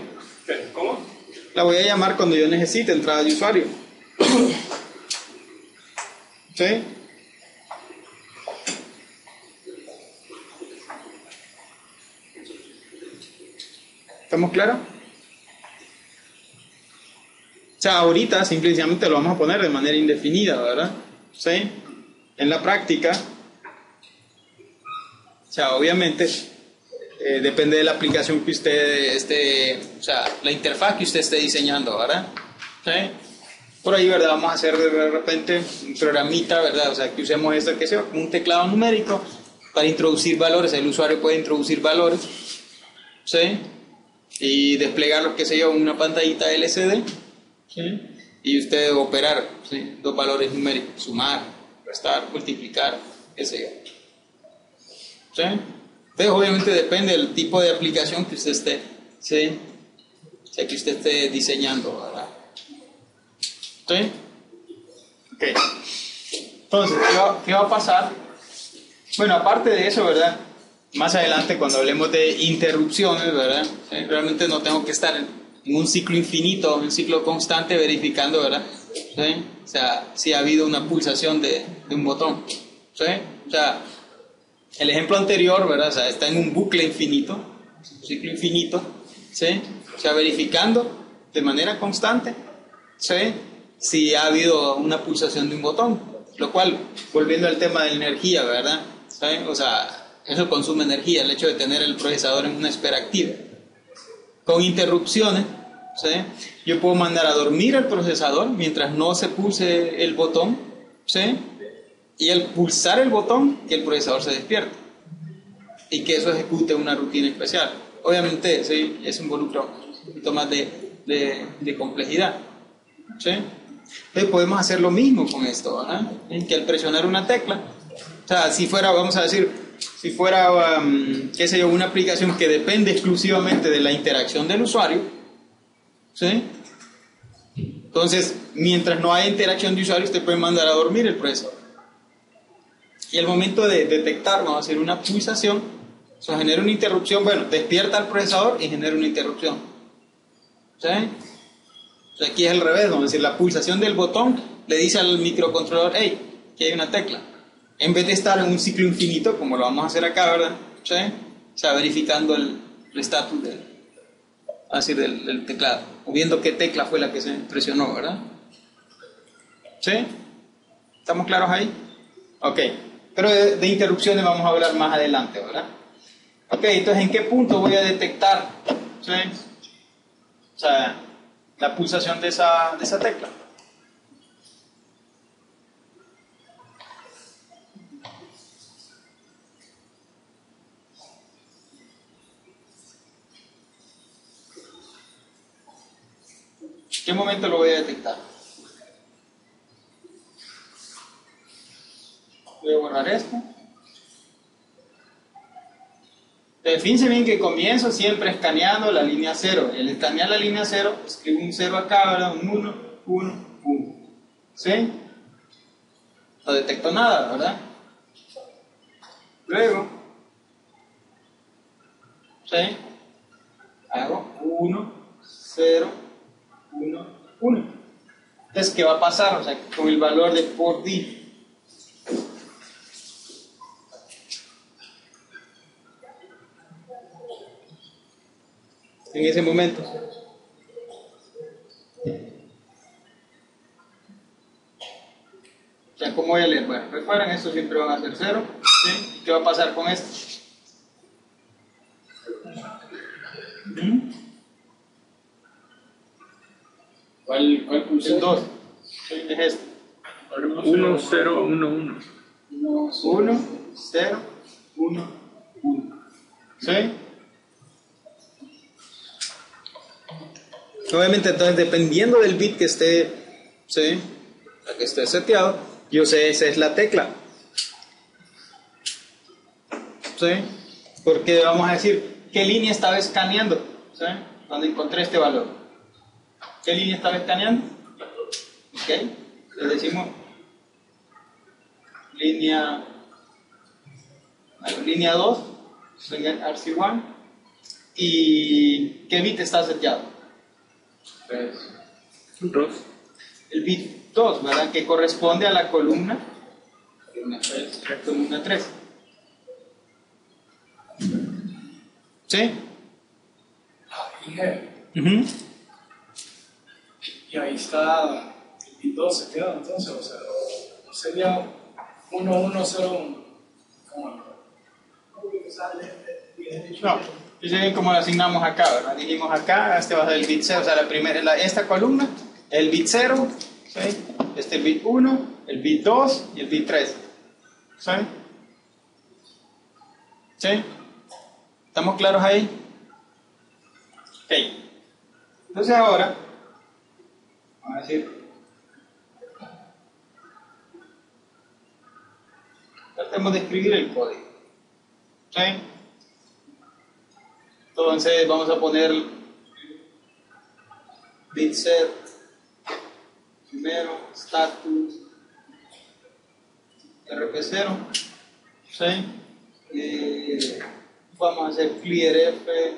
¿Cómo? La voy a llamar cuando yo necesite entrada de usuario. ¿Sí? ¿Estamos claros? O sea, ahorita simplemente lo vamos a poner de manera indefinida, ¿verdad? ¿Sí? En la práctica, o sea, obviamente, depende de la aplicación que usted esté, o sea, la interfaz que usted esté diseñando, ¿verdad? ¿Sí? Por ahí, ¿verdad? Vamos a hacer de repente un programita, ¿verdad? O sea, que usemos esto, que sea como un teclado numérico para introducir valores. El usuario puede introducir valores, ¿sí? Y desplegarlos, qué sé yo, en una pantallita LCD, ¿sí? Y usted operar, ¿sí? Dos valores numéricos, sumar, restar, multiplicar, qué sé yo. ¿Sí? Entonces, obviamente depende del tipo de aplicación que usted esté, ¿sí? O sea, que usted esté diseñando, ¿verdad? ¿Sí? Ok. Entonces, ¿qué va a pasar? Bueno, aparte de eso, ¿verdad? Más adelante, cuando hablemos de interrupciones, ¿verdad? ¿Sí? Realmente no tengo que estar en un ciclo infinito, un ciclo constante verificando, ¿verdad? ¿Sí? O sea, si ha habido una pulsación de un botón, ¿sí? O sea, el ejemplo anterior, ¿verdad? O sea, está en un bucle infinito, un ciclo infinito, ¿sí? O sea, verificando de manera constante, ¿sí? Si ha habido una pulsación de un botón, lo cual, volviendo al tema de la energía, ¿verdad? ¿Sí? O sea, eso consume energía, el hecho de tener el procesador en una espera activa. Con interrupciones, ¿sí? Yo puedo mandar a dormir al procesador mientras no se pulse el botón, ¿sí? Y al pulsar el botón, que el procesador se despierte y que eso ejecute una rutina especial. Obviamente, ¿sí? Eso involucra un poquito más de complejidad, ¿sí? Entonces podemos hacer lo mismo con esto, ¿verdad? Que al presionar una tecla, o sea, si fuera, vamos a decir, si fuera, qué sé yo, una aplicación que depende exclusivamente de la interacción del usuario, ¿sí? Entonces, mientras no haya interacción de usuario, usted puede mandar a dormir el procesador. Y al momento de detectar, vamos a hacer una pulsación, eso genera una interrupción, bueno, despierta al procesador y genera una interrupción. ¿Sí? O sea, aquí es al revés, vamos a decir, la pulsación del botón le dice al microcontrolador, hey, aquí hay una tecla. En vez de estar en un ciclo infinito, como lo vamos a hacer acá, ¿verdad? ¿Sí? O sea, verificando el estatus del teclado, o viendo qué tecla fue la que se presionó, ¿verdad? ¿Sí? ¿Estamos claros ahí? Ok. Pero de interrupciones vamos a hablar más adelante, ¿verdad? Ok, entonces, ¿en qué punto voy a detectar, ¿sí? O sea, la pulsación de esa tecla? ¿En qué momento lo voy a detectar? Voy a borrar esto. Fíjense bien que comienzo siempre escaneando la línea 0. Y al escanear la línea 0, escribo un 0 acá, ¿verdad? Un 1, 1, 1. ¿Sí? No detecto nada, ¿verdad? Luego, ¿sí? Hago 1, 0, 1, 1. Entonces, ¿qué va a pasar? O sea, con el valor de por D. En ese momento. O sea, ¿cómo voy a leer? Bueno, recuerden, esto siempre van a ser 0. ¿Sí? ¿Qué va a pasar con esto? ¿Cuál pulsó? El 2. Es este. 1, 0, 1, 1. 1, 0, 1, 1. ¿Sí? Obviamente, entonces, dependiendo del bit que esté, ¿sí? Que esté seteado, yo sé esa es la tecla. ¿Sí? Porque vamos a decir, ¿qué línea estaba escaneando? ¿Sí? Cuando encontré este valor. ¿Qué línea estaba escaneando? ¿Ok? Le decimos línea 2, RC1. ¿Y qué bit está seteado? 2. El bit 2, ¿verdad? Que corresponde a la columna 3. ¿Sí? Y ahí está el bit 2 seteado, entonces, o sea, sería 1101. ¿Cómo? Obvio que sale No, fíjense bien cómo lo asignamos acá, ¿verdad? Dijimos acá, este va a ser el bit 0, o sea, esta columna, el bit 0, ¿sí? Este el bit 1, el bit 2 y el bit 3. ¿Sí? ¿Sí? ¿Estamos claros ahí? Ok. Entonces ahora, vamos a decir, tratemos de escribir el código. ¿Sí? Entonces vamos a poner bit set primero, status rp0, ¿sí? Vamos a hacer clear f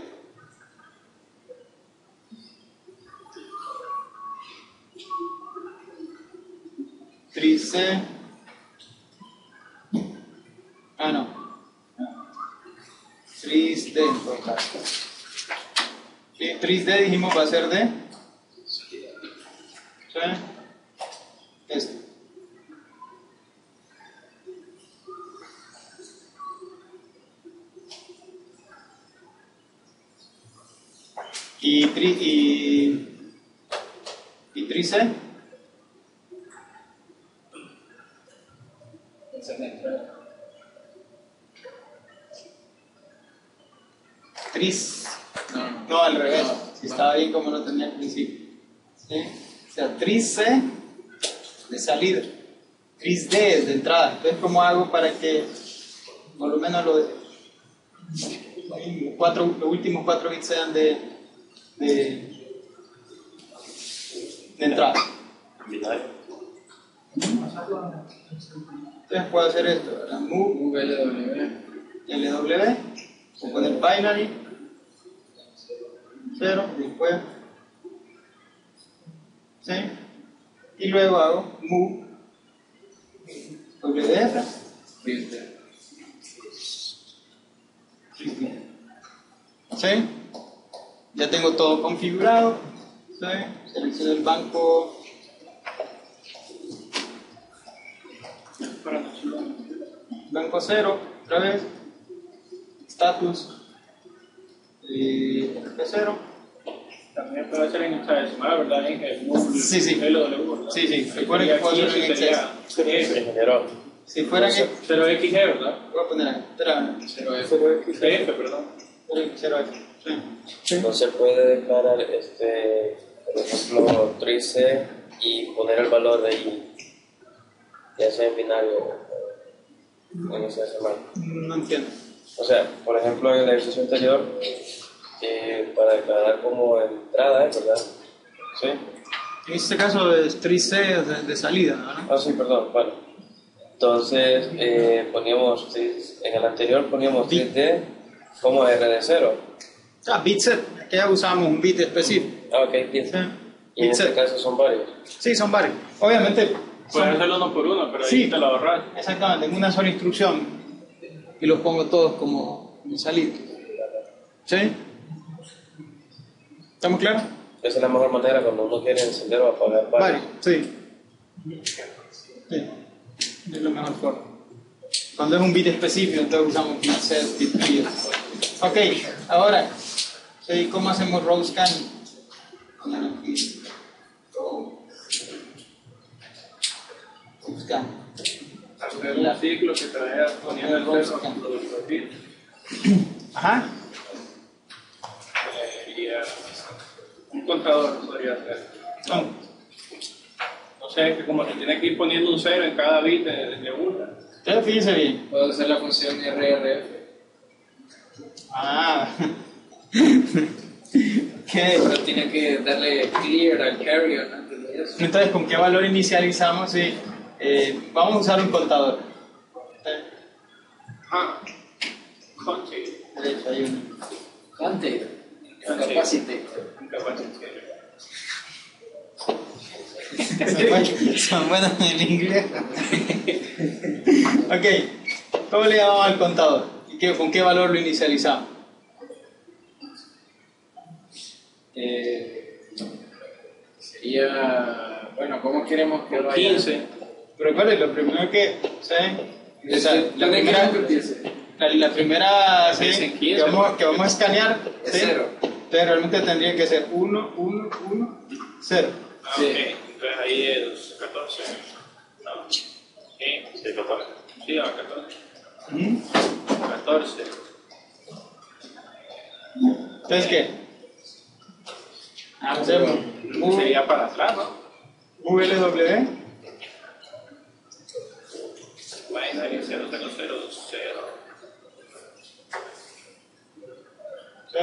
tric, no, trisd en todo caso. Sí, trisd dijimos va a ser de, ¿sí? Este. Y tric, tris, no al revés, si estaba bien como no tenía al principio, ¿sí? O sea, tric de salida, trisd es de entrada. Entonces, ¿cómo hago para que por lo menos los últimos 4 bits sean de entrada? Entonces puedo hacer esto, ¿verdad? Move LW, voy a poner binary 0, después, ¿sí? Y luego hago move WF, ¿sí? Ya tengo todo configurado, ¿sí? Selecciono el banco blanco 0, otra vez, status RP0. También puede ser en hexadecimal, ¿verdad? En el módulo Sí, sí. LW. Sí, recuerden que puedo hacer en exceso. Si fuera que... 0xg, ¿verdad? Voy a poner acá, espera. 0f, perdón. 0F, sí. No se puede declarar, por ejemplo, tric y poner el valor de ahí, ya sea en binario o en hexadecimal. No entiendo. O sea, por ejemplo, en el ejercicio anterior, para declarar como entrada, ¿verdad? ¿Sí? En este caso es tric de salida, ¿no? Ah, sí, perdón, vale. Entonces, poníamos, en el anterior poníamos 3D como RD0. Ah, bit set, que ya usábamos un bit específico. Ah, ok, bien. Sí. Y en este caso son varios. Sí, son varios. Obviamente... Puedes hacerlo uno por uno, pero ahí sí, te lo ahorras. Exactamente, en una sola instrucción. Y los pongo todos como salida. ¿Sí? ¿Estamos claros? Esa es la mejor manera cuando uno quiere encender o apagar varios. Sí. Es la mejor forma. Cuando es un bit específico, entonces usamos bit set, bit clear. Ok, ahora, ¿sí? ¿Cómo hacemos row scan? Scan. Hacer un ciclo que te vaya poniendo el cero con los bits. Ajá. Un contador podría hacer. No sé, que como se tiene que ir poniendo un 0 en cada bit de una. Entonces fíjense bien. Puedo hacer la función RRF. Ah. Pero tiene que darle clear al carrier antes de eso. Entonces, ¿con qué valor inicializamos? Sí. Vamos a usar un contador. Derecho, hay uno. Capacity. Son buenos en el inglés. Ok, ¿cómo le llamamos al contador? ¿Y con qué valor lo inicializamos? Sería, bueno, ¿cómo queremos que vaya? 15. Pero recuerden, lo primero que, ¿saben? ¿Dónde queremos que empiece? La primera Sí, ¿sí? 15, que vamos a escanear, Es ¿sí? 0. Entonces realmente tendría que ser 1, 1, 1, 0. Ah, Sí. ok. Entonces ahí es 14. No. Sí, 14. Sí, a 14. 14. Entonces, ¿qué? Hacemos Sería para atrás, ¿no? VLW. Binary 0, 0, 0, 0. ¿Sí?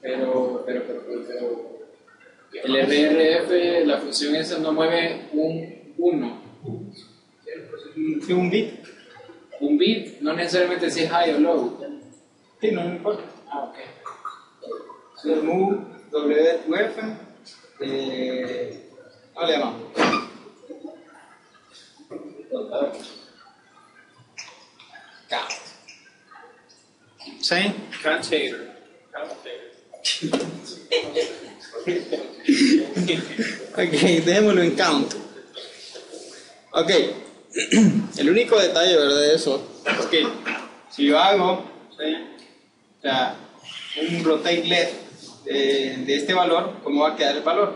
Pero el RRF, la función esa no mueve un 1. Sí, un bit. Un bit, no necesariamente si es high o low. Sí, no me importa. Ah, ok. Entonces, move WF. ¿Cómo le llamamos? Count. ¿Sí? Countator. Ok, dejémoslo en count. Ok, el único detalle, ¿verdad? De eso es que si yo hago, ¿sí? O sea, un rotate left de este valor, ¿cómo va a quedar el valor?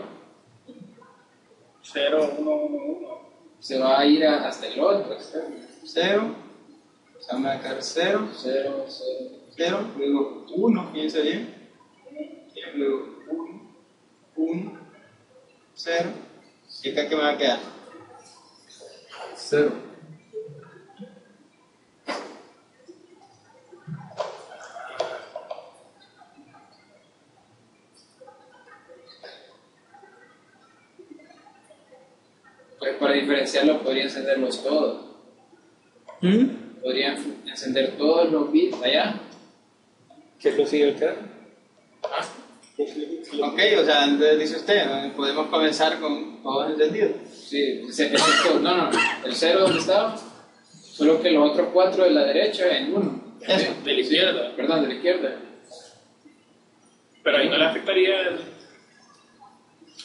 0, 1, 1, 1. Se va a ir hasta el otro extremo. 0, o sea, me va a quedar 0, 0, 0. 0, luego 1, piensa bien, y luego 1, 1, 0, y acá ¿qué me va a quedar? 0. Pues para diferenciarlo podría encenderlos todos. ¿Mm? Podría encender todos los bits allá. ¿Qué es lo sigue el carro? Ok, o sea, entonces dice usted, podemos comenzar con todos encendidos. Sí, excepto, no, el 0 donde estaba, solo que los otros 4 de la derecha en 1. Eso. De la izquierda. Perdón, de la izquierda. Pero ahí no le afectaría el...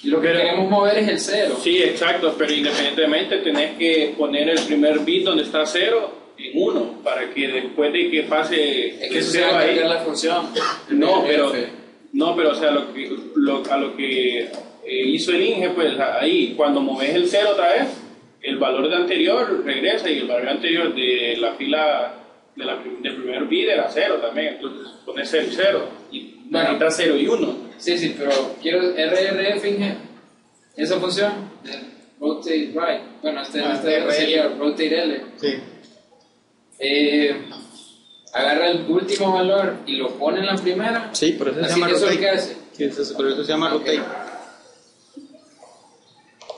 Y lo que Pero- queremos mover es el 0. Sí, exacto, pero independientemente tenés que poner el primer bit donde está 0 en 1 para que después de que pase Es que el eso se 0 va a ahí. cambiar la función. No, pero, RF. o sea, a lo que hizo el Inge, pues ahí, cuando moves el 0 otra vez, el valor de anterior regresa y el valor anterior de la fila del primer bit era 0 también, entonces pones el 0 y Bueno. necesitas 0 y 1. Sí, pero quiero RRF, Inge. Esa función, del rotate right. Bueno, RL. sería rotate L. Sí. Agarra el último valor y lo pone en la primera. Sí, por eso se Así llama que eso es lo que rotate. hace. Sí, por eso se llama rotate.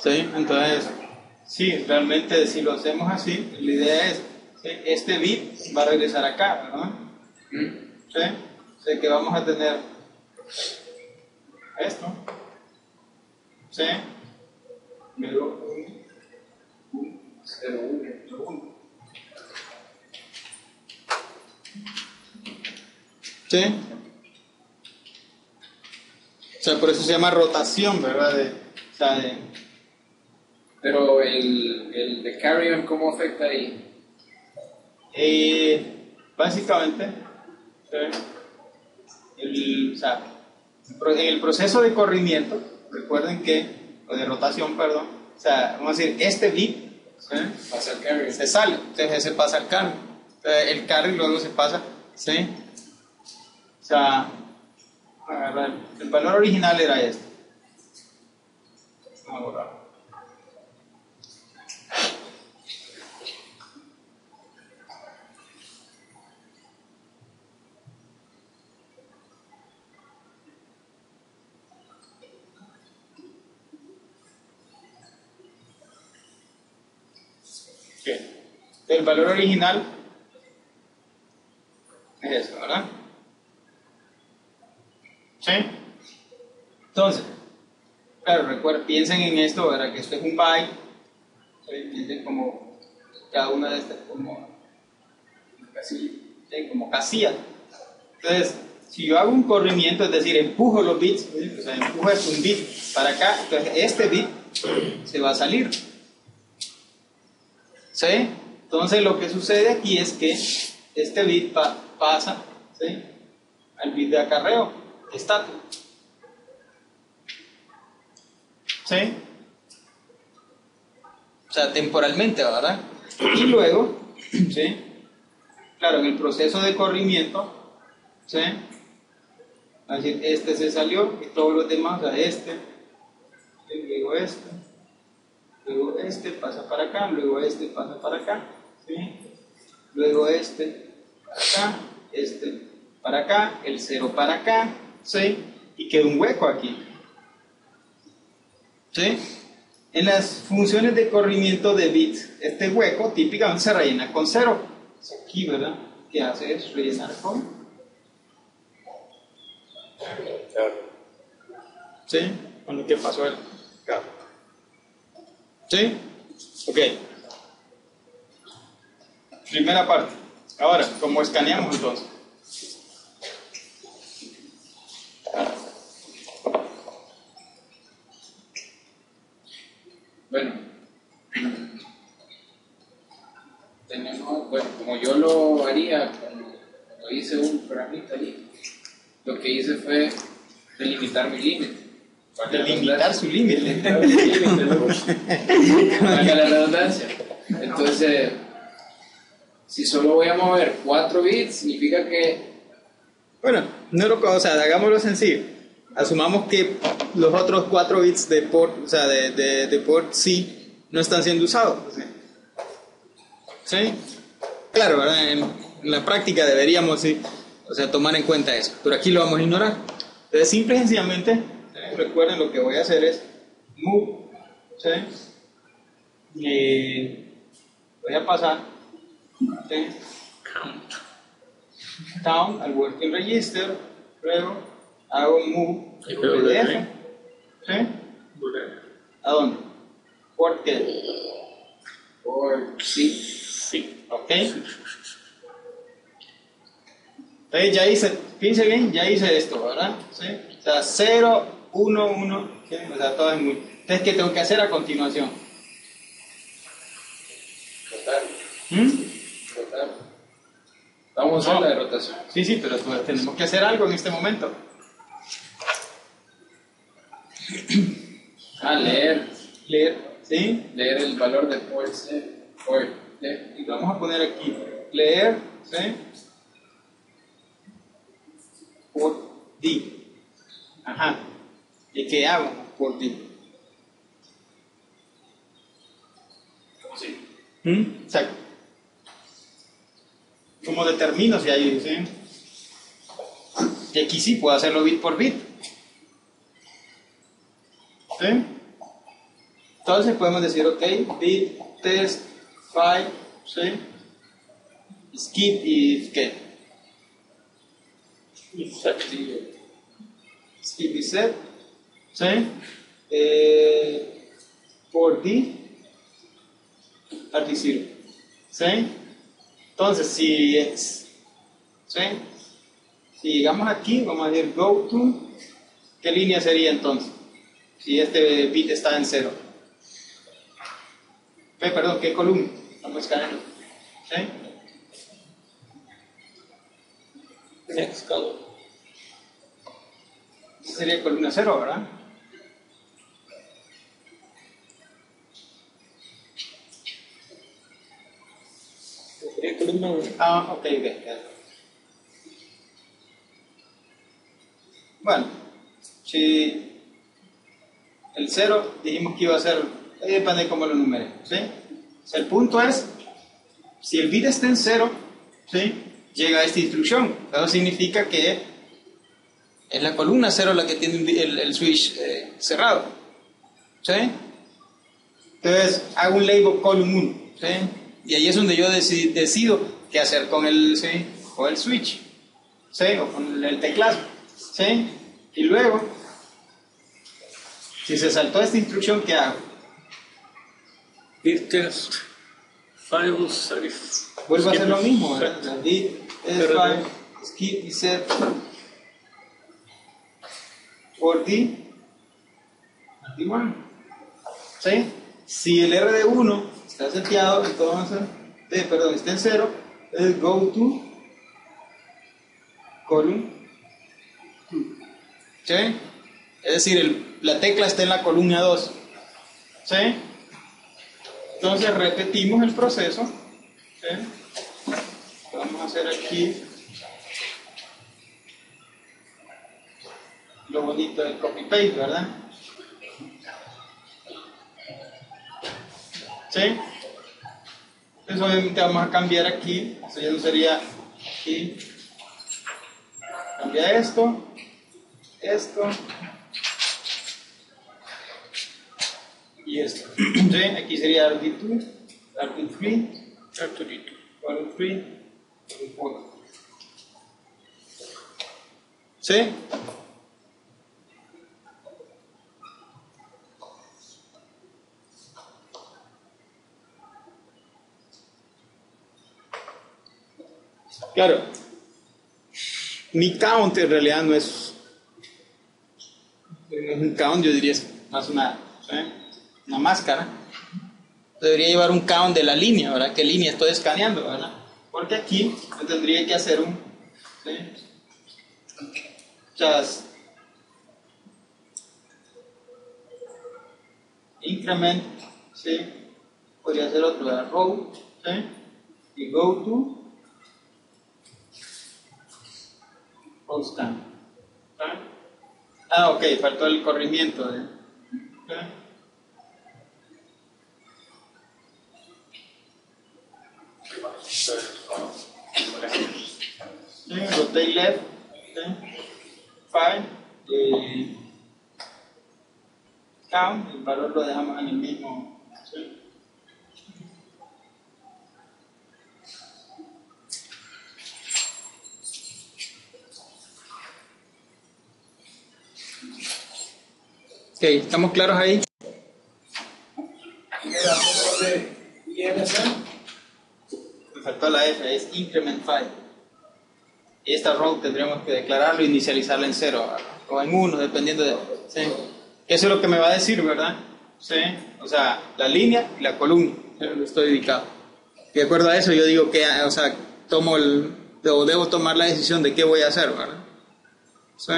Sí, entonces, sí, realmente si lo hacemos así, la idea es, ¿sí? Este bit va a regresar acá, ¿verdad? ¿Sí? O sea que vamos a tener esto, ¿sí? Luego 1, 0, 1. ¿Sí? O sea, por eso se llama rotación, ¿verdad? O sea, Pero el de carry on, ¿cómo afecta ahí? básicamente, ¿sí? O sea, en el proceso de corrimiento, recuerden que, o de rotación, perdón, o sea, vamos a decir, este bit, ¿sí? Pasa el carry on. Se sale, entonces ese pasa al carry. Entonces, el carry luego se pasa, ¿sí? O sea, agarrar, el valor original era este. Vamos a borrar. El valor original es eso, ¿verdad? ¿Sí? Entonces, claro, recuerden, piensen en esto, ¿verdad? Que esto es un byte. ¿Sí? Piensen como cada una de estas como casilla. ¿Sí? Como casilla. Entonces, si yo hago un corrimiento, es decir, empujo los bits, ¿sí? O sea, empujo un bit para acá, entonces este bit se va a salir. ¿Sí? Entonces lo que sucede aquí es que este bit pasa, ¿sí?, al bit de acarreo estático. ¿Sí? O sea, temporalmente, ¿verdad? Y luego, ¿sí?, claro, en el proceso de corrimiento, ¿sí?, es decir, este se salió y todos los demás, o sea, luego este pasa para acá, luego este pasa para acá, ¿sí?, luego este para acá, este para acá, el 0 para acá, ¿sí?, y queda un hueco aquí. ¿Sí? En las funciones de corrimiento de bits, este hueco típicamente se rellena con 0. Aquí, ¿verdad? ¿Qué hace? Es rellenar con. ¿Sí? Con lo que pasó el cable. ¿Sí? Ok. Primera parte. Ahora, ¿cómo escaneamos entonces? Bueno, como yo lo haría cuando hice un programita ahí, lo que hice fue delimitar mi límite. Delimitar su límite. Valga la redundancia. Entonces, si solo voy a mover 4 bits, significa que... Bueno, no lo, o sea, hagámoslo sencillo. Asumamos que los otros 4 bits de port, o sea, de port C no están siendo usados. ¿Sí? Claro, ¿verdad? En la práctica deberíamos, sí, o sea, tomar en cuenta eso. Pero aquí lo vamos a ignorar. Entonces, simple y sencillamente, recuerden, lo que voy a hacer es move, ¿sí?, voy a pasar, ¿sí?, down al working register, luego hago move PDF, ¿sí?, ¿a dónde? ¿Por qué? Por sí. Sí, ok. Entonces ya hice, fíjense bien, ya hice esto, ¿verdad? ¿Sí? O sea, 0, 1, 1, ¿sí? O sea, todo es muy... Entonces, ¿qué tengo que hacer a continuación? Rotar. Rotar. No. Vamos a hacer la de rotación. Sí, sí, pero tenemos que hacer algo en este momento. Leer. Leer, ¿sí? Leer el valor de port C. Port D. Y vamos a poner aquí, leer, ¿sí?, por D. Ajá. ¿Y qué hago por D? Sí. Exacto. ¿Cómo determino si hay, sí? Y aquí sí puedo hacerlo bit por bit. ¿Sí? Entonces podemos decir, ok, bit, test, file, ¿sí?, skip y ¿qué? Skip y set, ¿sí?, por D, RT0, ¿sí? Entonces, ¿sí? Si llegamos aquí, vamos a decir go to, ¿qué línea sería entonces? Si este bit está en 0. Perdón, ¿qué columna? Estamos escaneando. ¿Sí? Next column. Sería columna 0, ¿verdad? Sería columna 1. Ah, ok. Bueno, si el 0 dijimos que iba a ser, depende de cómo lo numere, ¿sí? O sea, el punto es, si el bit está en 0, ¿sí?, llega a esta instrucción. Eso significa que es la columna 0 la que tiene el switch cerrado, ¿sí? Entonces hago un label column 1, ¿sí? Y ahí es donde yo decido qué hacer con el, ¿sí?, con el switch, ¿sí?, o con el teclado, ¿sí? Y luego, si se saltó esta instrucción, ¿qué hago? Bit test files safe. Vuelvo a hacer lo mismo, ¿verdad? Bit, test file, skip y set por D, D1, ¿sí? Si el RD1 está seteado, entonces perdón, está en 0, entonces go to column 2. ¿Sí? Es decir, la tecla está en la columna 2. ¿Sí? Entonces repetimos el proceso. ¿Sí? Vamos a hacer aquí lo bonito del copy-paste, ¿verdad? ¿Sí? Entonces obviamente vamos a cambiar aquí, esto ya no sería aquí, cambia esto, y esto. ¿Sí? Aquí sería RD2, RD3, RD2, RD3, RD4. ¿Sí? Claro, mi count en realidad no es un count, yo diría es más una máscara. Debería llevar un count de la línea, ¿verdad? ¿Qué línea estoy escaneando, verdad? Porque aquí yo tendría que hacer un just increment, ¿sí? Podría ser otro, ¿verdad? Row, ¿sí? Y go to scan. Ah, ok, faltó el corrimiento. Rotate left, file, count, el valor lo dejamos en el mismo. ¿Sí? Ok, ¿estamos claros ahí? Me faltó la F, es increment file. Y esta row tendremos que declararlo e inicializarla en 0 o en 1, dependiendo de... ¿sí? Eso es lo que me va a decir, ¿verdad? ¿Sí? O sea, la línea y la columna, lo estoy dedicado. Y de acuerdo a eso yo digo que, o sea, debo tomar la decisión de qué voy a hacer, ¿verdad? ¿Sí?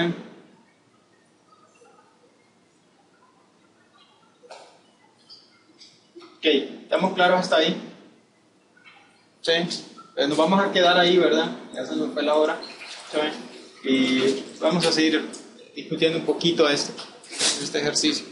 Ok, ¿estamos claros hasta ahí? ¿Sí? Pues nos vamos a quedar ahí, ¿verdad? Ya se nos fue la hora. ¿Sí? Y vamos a seguir discutiendo un poquito este ejercicio.